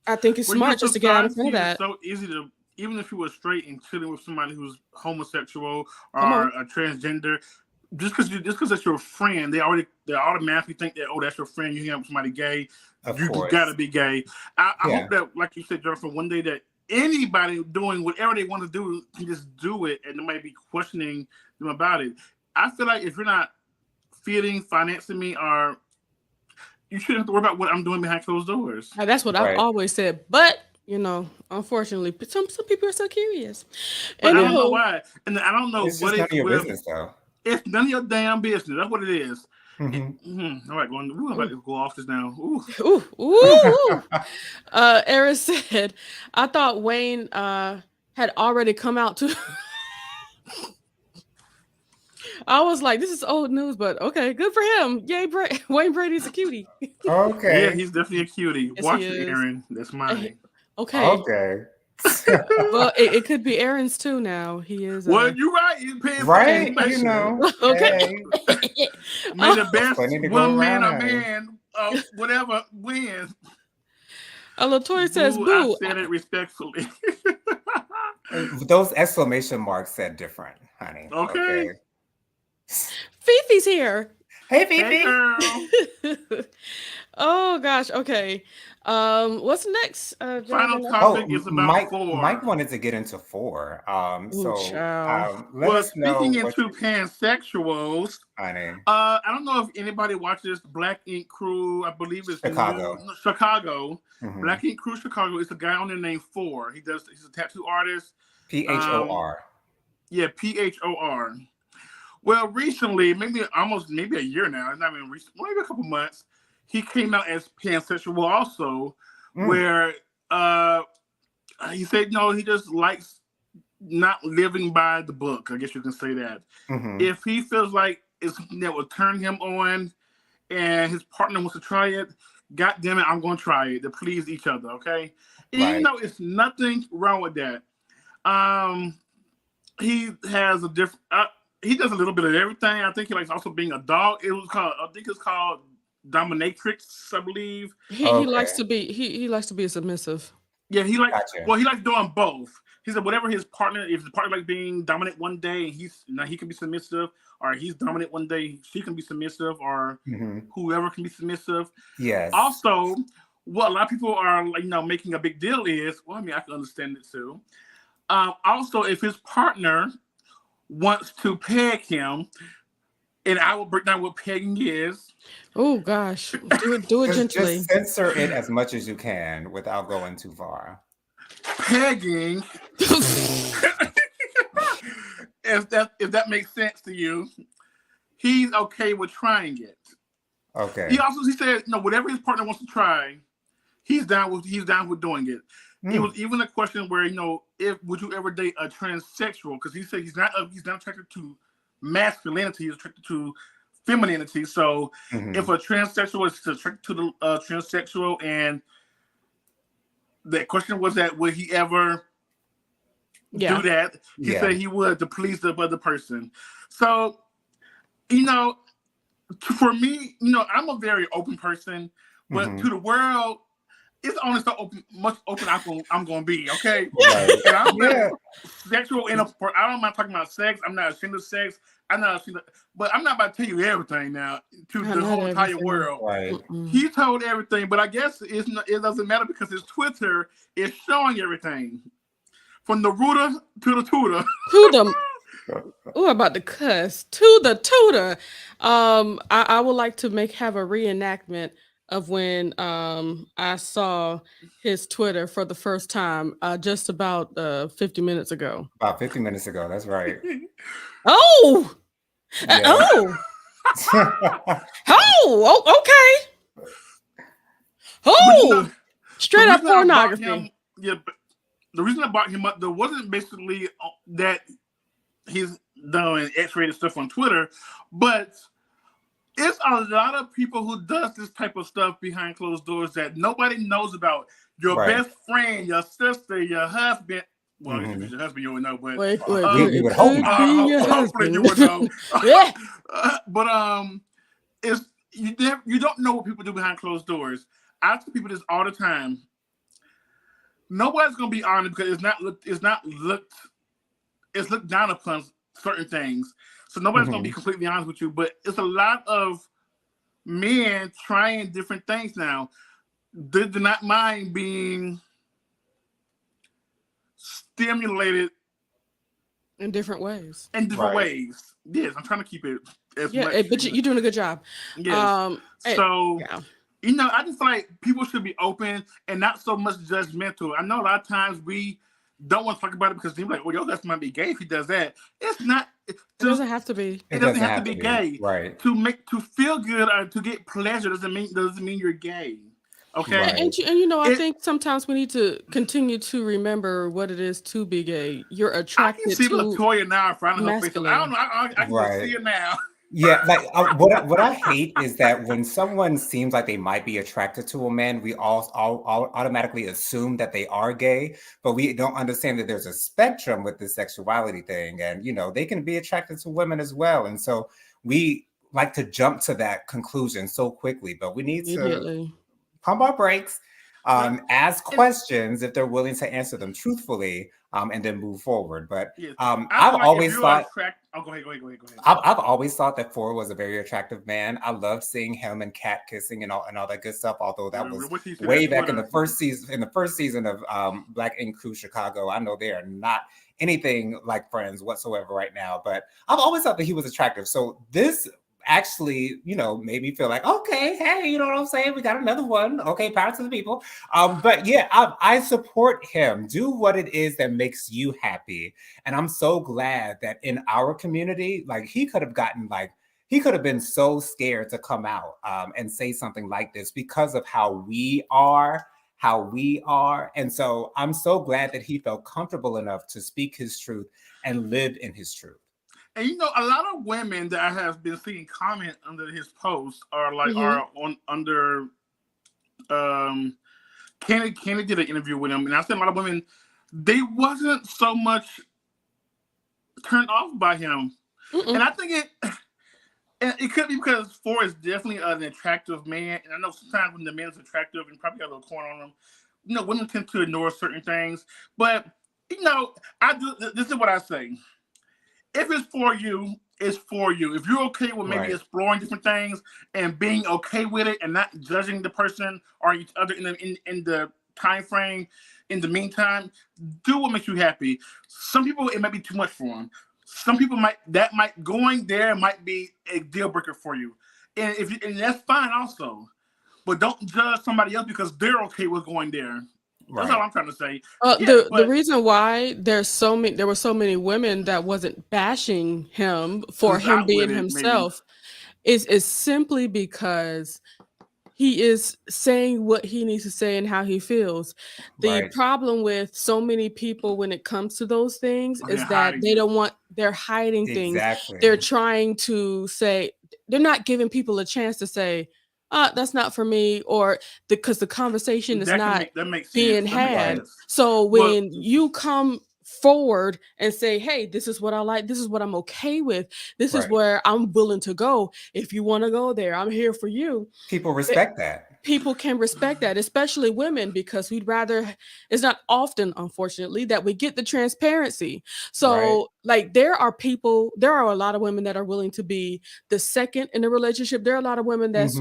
Speaker 3: I think it's smart just to get out in front of that.
Speaker 2: It's so easy to, even if you were straight and chilling with somebody who's homosexual or a transgender, just because that's your friend, they automatically think that, oh, that's your friend. You hang out with somebody gay, you gotta be gay. I hope that, like you said, Jennifer, one day that anybody doing whatever they want to do can just do it, and they might be questioning them about it. I feel like if you're not feeding, financing me, or you shouldn't have to worry about what I'm doing behind closed doors.
Speaker 3: That's what I've always said, but you know, unfortunately, some people are so curious.
Speaker 2: But I don't know why, and I don't know
Speaker 1: it's
Speaker 2: what
Speaker 1: just none of your business, though.
Speaker 2: It's none of your damn business. That's what it is. All right, I'm about to go off this now.
Speaker 3: Eris said, I thought Wayne had already come out to. I was like, this is old news, but okay, good for him. Yay, Wayne Brady's a cutie.
Speaker 1: Okay.
Speaker 2: Yeah, he's definitely a cutie.
Speaker 3: Yes,
Speaker 2: Watch it, Aaron. That's mine.
Speaker 3: Okay. Well, it could be Aaron's too now. He is.
Speaker 2: Well, you're right. You're paying
Speaker 1: right. You know.
Speaker 3: Okay.
Speaker 2: May the best woman or man, whatever, wins.
Speaker 3: Latoya says, "Boo."
Speaker 2: I said it respectfully.
Speaker 1: Those exclamation marks said different, honey.
Speaker 2: Okay.
Speaker 3: Fifi's here.
Speaker 1: Hey, Fifi.
Speaker 2: Hey, girl.
Speaker 3: Oh gosh. Okay. What's next?
Speaker 2: Final topic is about Phor.
Speaker 1: Mike wanted to get into Phor.
Speaker 2: Speaking into pansexuals,
Speaker 1: honey.
Speaker 2: I don't know if anybody watches Black Ink Crew. I believe it's Chicago. Black Ink Crew Chicago. It's a guy on there named Phor. He's a tattoo artist.
Speaker 1: Phor.
Speaker 2: Yeah, Phor. Well, recently, maybe a year now, not even recent, maybe a couple months, he came out as pansexual also, where he said, no, he just likes not living by the book. I guess you can say that. If he feels like it's something that will turn him on and his partner wants to try it, God damn it, I'm going to try it to please each other, okay? And even though it's nothing wrong with that, he has a different... he does a little bit of everything. I think he likes also being a dog. I think it's called dominatrix, I believe.
Speaker 3: He likes to be he likes to be submissive.
Speaker 2: Yeah, he likes doing both. He said whatever his partner, if his partner likes being dominant one day, he can be submissive, or he's dominant one day, she can be submissive, or whoever can be submissive.
Speaker 1: Yes.
Speaker 2: Also, what a lot of people are making a big deal is, well, I mean, I can understand it too. Also, if his partner wants to peg him, and I will break down what pegging is.
Speaker 3: Oh gosh, do it gently.
Speaker 1: Just censor it as much as you can without going too far.
Speaker 2: Pegging, if that makes sense to you, he's okay with trying it.
Speaker 1: Okay.
Speaker 2: He said, whatever his partner wants to try, he's down with doing it. It was even a question where, would you ever date a transsexual? Because he said he's not attracted to masculinity, he's attracted to femininity. So if a transsexual is attracted to the transsexual, and the question was that would he ever do that? He said he would, to please the other person. So, for me, I'm a very open person, but to the world, it's only so much open I'm gonna be, okay?
Speaker 1: Right.
Speaker 2: And I'm not
Speaker 1: Yeah.
Speaker 2: sexual I don't mind talking about sex. I'm not ashamed of sex. I'm not ashamed but I'm not about to tell you everything now to the whole entire world.
Speaker 1: Right.
Speaker 2: He told everything, but I guess it doesn't matter because his Twitter is showing everything. From the rooter to the tutor.
Speaker 3: To the I'm about to cuss. To the tutor. I would like to have a reenactment of when I saw his Twitter for the first time just about 50 minutes ago.
Speaker 1: About 50 minutes ago, that's right.
Speaker 3: Oh!
Speaker 1: Yeah.
Speaker 3: Oh, okay. Oh, straight up pornography.
Speaker 2: The reason I brought him up, there wasn't basically that he's doing X-rated stuff on Twitter, but it's a lot of people who does this type of stuff behind closed doors that nobody knows about. Your best friend, your sister, your husband. Well, if it's your husband, you would know, but
Speaker 3: wait,
Speaker 1: we would hope
Speaker 2: hopefully you would know.
Speaker 3: Yeah.
Speaker 2: But it's you don't know what people do behind closed doors. I tell people this all the time. Nobody's gonna be honest because it's looked down upon certain things. So nobody's gonna be completely honest with you. But it's a lot of men trying different things now. They do not mind being stimulated
Speaker 3: in different ways.
Speaker 2: Yes, I'm trying to keep it as much.
Speaker 3: But you're doing a good job.
Speaker 2: Yes. I just feel like people should be open and not so much judgmental. I know a lot of times we don't want to talk about it because they're like, well, your husband might be gay if he does that. It's not.
Speaker 3: It doesn't have to be.
Speaker 2: It doesn't have to be gay.
Speaker 1: Right.
Speaker 2: To feel good or to get pleasure doesn't mean you're gay. Okay.
Speaker 1: Right.
Speaker 3: And I think sometimes we need to continue to remember what it is to be gay. You're attracted to.
Speaker 2: I can see LaToya now in front of her face. I don't know. I can see her now.
Speaker 1: Yeah, like what I hate is that when someone seems like they might be attracted to a man, we all automatically assume that they are gay, but we don't understand that there's a spectrum with this sexuality thing, and they can be attracted to women as well, and so we like to jump to that conclusion so quickly, but we need to pump our brakes, ask questions if they're willing to answer them truthfully, and then move forward. But I've always thought.
Speaker 2: Go ahead.
Speaker 1: I've always thought that Phor was a very attractive man. I loved seeing him and Kat kissing and all that good stuff. Although that was way back in the first season of Black Ink Crew Chicago. I know they are not anything like friends whatsoever right now. But I've always thought that he was attractive. So this actually, made me feel like, okay, hey, you know what I'm saying? We got another one. Okay, power to the people. But yeah, I support him. Do what it is that makes you happy. And I'm so glad that in our community, like he could have been so scared to come out and say something like this because of how we are. And so I'm so glad that he felt comfortable enough to speak his truth and live in his truth.
Speaker 2: And a lot of women that I have been seeing comment under his post are under Kenny did an interview with him, and I said a lot of women, they wasn't so much turned off by him. And I think it could be because Phor is definitely an attractive man, and I know sometimes when the man is attractive and probably got a little corn on him, women tend to ignore certain things. But this is what I say. If it's for you, it's for you. If you're okay with maybe exploring different things and being okay with it and not judging the person or each other in the time frame, in the meantime, do what makes you happy. Some people, it might be too much for them. Some people going there might be a deal breaker for you. And that's fine also. But don't judge somebody else because they're okay with going there. That's all I'm trying to say.
Speaker 3: The reason why there were so many women that wasn't bashing him for him being himself is simply because he is saying what he needs to say and how he feels. The problem with so many people when it comes to those things is that they're hiding things. They're trying to say, they're not giving people a chance to say, that's not for me, or because the conversation is not being had. So when you come forward and say, hey, this is what I like, this is what I'm okay with, this is
Speaker 1: Right.
Speaker 3: where I'm willing to go. If you want to go there, I'm here for you.
Speaker 1: People respect that.
Speaker 3: People can respect that, especially women, because we'd rather, it's not often, unfortunately, that we get the transparency.
Speaker 1: Right.
Speaker 3: So like there are a lot of women that are willing to be the second in a relationship. There are a lot of women that's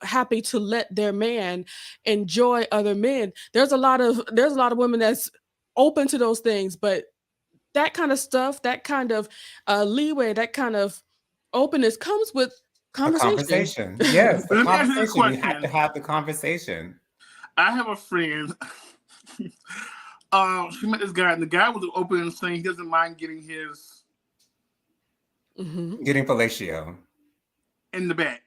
Speaker 3: happy to let their man enjoy other men. There's a lot of women that's open to those things, but that kind of stuff, that kind of leeway, that kind of openness comes with
Speaker 1: A
Speaker 3: conversation.
Speaker 1: conversation. Yes, a
Speaker 2: Let me ask you this
Speaker 1: conversation. You have
Speaker 2: question.
Speaker 1: to have the conversation.
Speaker 2: I have a friend. She met this guy, and the guy was open and saying he doesn't mind getting his
Speaker 1: Getting fellatio
Speaker 2: in the back.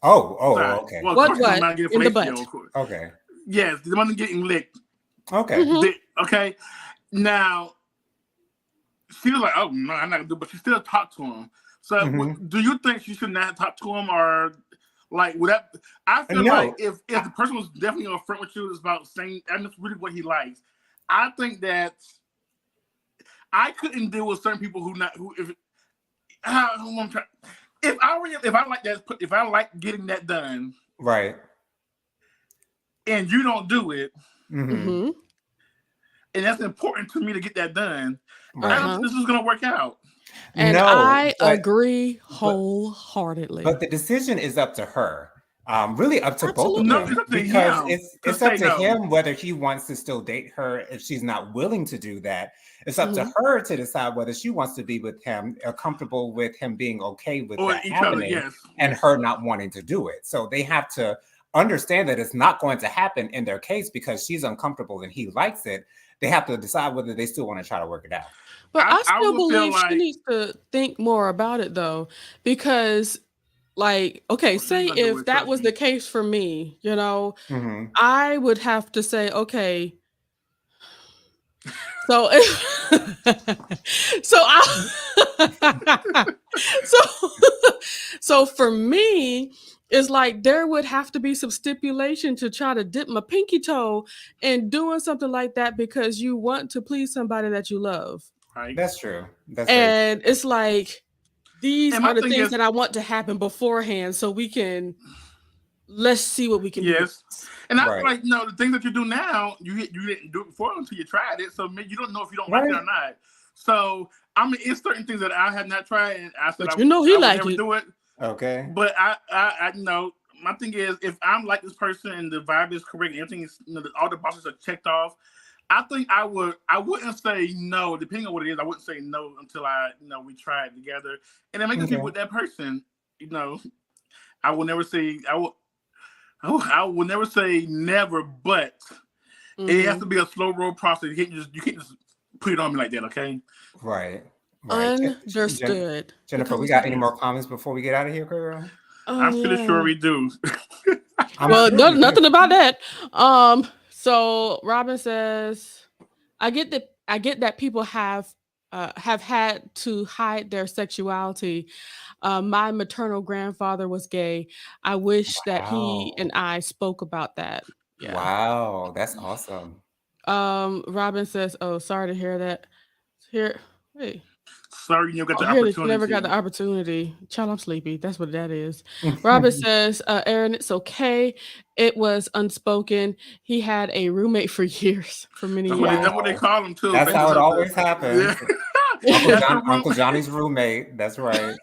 Speaker 1: Oh,
Speaker 2: Side.
Speaker 1: okay.
Speaker 2: Well,
Speaker 3: What?
Speaker 2: of course, not getting
Speaker 3: In the
Speaker 2: fellatio.
Speaker 3: butt.
Speaker 2: Of course.
Speaker 1: Okay.
Speaker 2: Yes, the one getting licked.
Speaker 1: Okay.
Speaker 2: Okay. Now, she was like, "Oh no, I'm not gonna do," but she still talked to him. So, do you think she should not talk to him, or like would that? I feel like if the person was definitely on front with you, it's about saying, and that's really what he likes. I think that I couldn't deal with certain people if I like getting that done,
Speaker 1: right,
Speaker 2: and you don't do it,
Speaker 3: Mm-hmm.
Speaker 2: and that's important to me to get that done.
Speaker 1: right.
Speaker 2: I don't think this is gonna work out.
Speaker 3: And
Speaker 1: No,
Speaker 3: I
Speaker 1: but-
Speaker 3: agree wholeheartedly.
Speaker 1: But the decision is up to her. Really up to both of
Speaker 3: Absolutely.
Speaker 2: No,
Speaker 1: them.
Speaker 2: it's up to
Speaker 1: Because
Speaker 2: him
Speaker 1: it's
Speaker 2: to
Speaker 1: up
Speaker 2: say
Speaker 1: to
Speaker 2: no.
Speaker 1: him whether he wants to still date her if she's not willing to do that. It's up to
Speaker 3: Mhm.
Speaker 1: her to decide whether she wants to be with him or comfortable with him being okay with
Speaker 2: Or
Speaker 1: that
Speaker 2: each other,
Speaker 1: happening
Speaker 2: yes.
Speaker 1: and her not wanting to do it. So they have to understand that it's not going to happen in their case because she's uncomfortable and he likes it. They have to decide whether they still want to try to work it out.
Speaker 3: But I still
Speaker 2: would feel
Speaker 3: believe she
Speaker 2: like-
Speaker 3: needs to think more about it though, because like, okay,
Speaker 2: Well,
Speaker 3: say
Speaker 2: she's not doing
Speaker 3: if
Speaker 2: it,
Speaker 3: that
Speaker 2: trust
Speaker 3: was
Speaker 2: me.
Speaker 3: the case for me, you know,
Speaker 1: Mhm.
Speaker 3: I would have to say, okay, so so I so for me, it's like there would have to be some stipulation to try to dip my pinky toe in doing something like that because you want to please somebody that you love.
Speaker 2: Right.
Speaker 1: That's true. That's very
Speaker 3: And it's like these
Speaker 2: And my
Speaker 3: are the
Speaker 2: thing
Speaker 3: things
Speaker 2: is-
Speaker 3: that I want to happen beforehand so we can let's see what we can do.
Speaker 2: Yes. And I feel
Speaker 1: Right.
Speaker 2: like, no, the things that you do now, you didn't do it before until you tried it. So maybe you don't know if you don't like it or not. So I mean, it's certain things that I have not tried, and I said
Speaker 3: But
Speaker 2: I
Speaker 3: you know he
Speaker 2: would
Speaker 3: like
Speaker 2: never
Speaker 3: it.
Speaker 2: do it.
Speaker 1: Okay.
Speaker 2: But I know my thing is if I'm like this person and the vibe is correct, and everything is, all the boxes are checked off. I think I wouldn't say no, depending on what it is. I wouldn't say no until we try it together, and then make it with that person. I will never say I will never say never, but it has to be a slow roll process. You can't just put it on me like that, okay?
Speaker 1: Right.
Speaker 3: Understood.
Speaker 1: Jennifer, we got any more comments before we get out of here, girl?
Speaker 2: I'm pretty sure we do.
Speaker 3: Well, nothing about that. So Robin says, I get that people have had to hide their sexuality. My maternal grandfather was gay. I wish that he and I spoke about that. Yeah.
Speaker 1: Wow, that's awesome.
Speaker 3: Robin says, "Oh, sorry to hear that. Hey.
Speaker 2: Sorry, you got the opportunity.
Speaker 3: You never got the opportunity. Child, I'm sleepy. That's what that is." Robert says, Aaron, it's okay. It was unspoken. He had a roommate for years, for many years.
Speaker 2: That's what they call him too.
Speaker 1: That's how it always happens.
Speaker 2: Yeah.
Speaker 1: Uncle Johnny's roommate. That's right.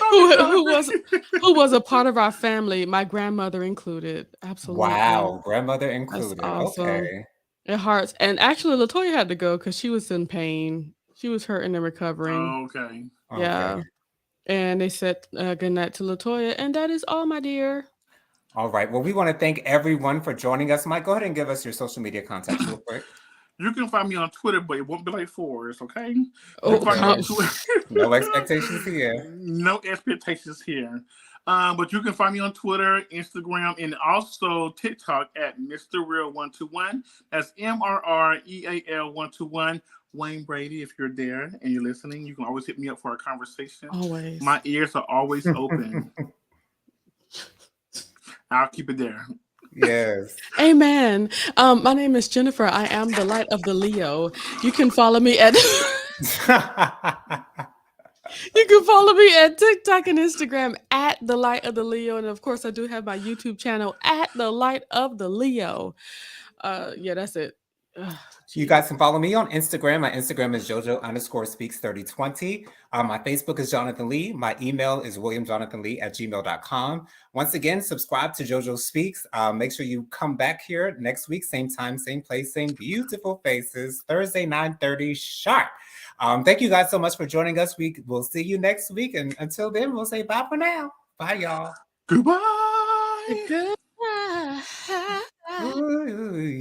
Speaker 3: who was a part of our family, my grandmother included. Absolutely.
Speaker 1: Wow, grandmother included.
Speaker 3: That's awesome.
Speaker 1: Okay.
Speaker 3: It hurts. And actually, Latoya had to go because she was in pain. She was hurting and recovering.
Speaker 2: Okay.
Speaker 3: Yeah. And they said good night to Latoya. And that is all, my dear.
Speaker 1: All right. Well, we want to thank everyone for joining us. Mike, go ahead and give us your social media contacts real quick.
Speaker 2: You can find me on Twitter, but it won't be like Phor's, okay?
Speaker 1: No expectations here.
Speaker 2: No expectations here. But you can find me on Twitter, Instagram, and also TikTok at Mr. Real 121. That's MRREAL 121. Wayne Brady, if you're there and you're listening, you can always hit me up for a conversation.
Speaker 3: Always.
Speaker 2: My ears are always open. I'll keep it there.
Speaker 1: Yes.
Speaker 3: Amen. My name is Jennifer. I am the light of the Leo. You can follow me at you can follow me at TikTok and Instagram at the light of the Leo. And of course, I do have my YouTube channel at the light of the Leo. Yeah, that's it.
Speaker 1: You guys can follow me on Instagram. My Instagram is jojo_speaks3020. My Facebook is Jonathan Lee. My email is williamjonathanlee@gmail.com. Once again, subscribe to JoJo Speaks. Make sure you come back here next week, same time, same place, same beautiful faces, Thursday, 9:30 sharp. Thank you guys so much for joining us. We will see you next week. And until then, we'll say bye for now. Bye, y'all.
Speaker 2: Goodbye.
Speaker 3: Good.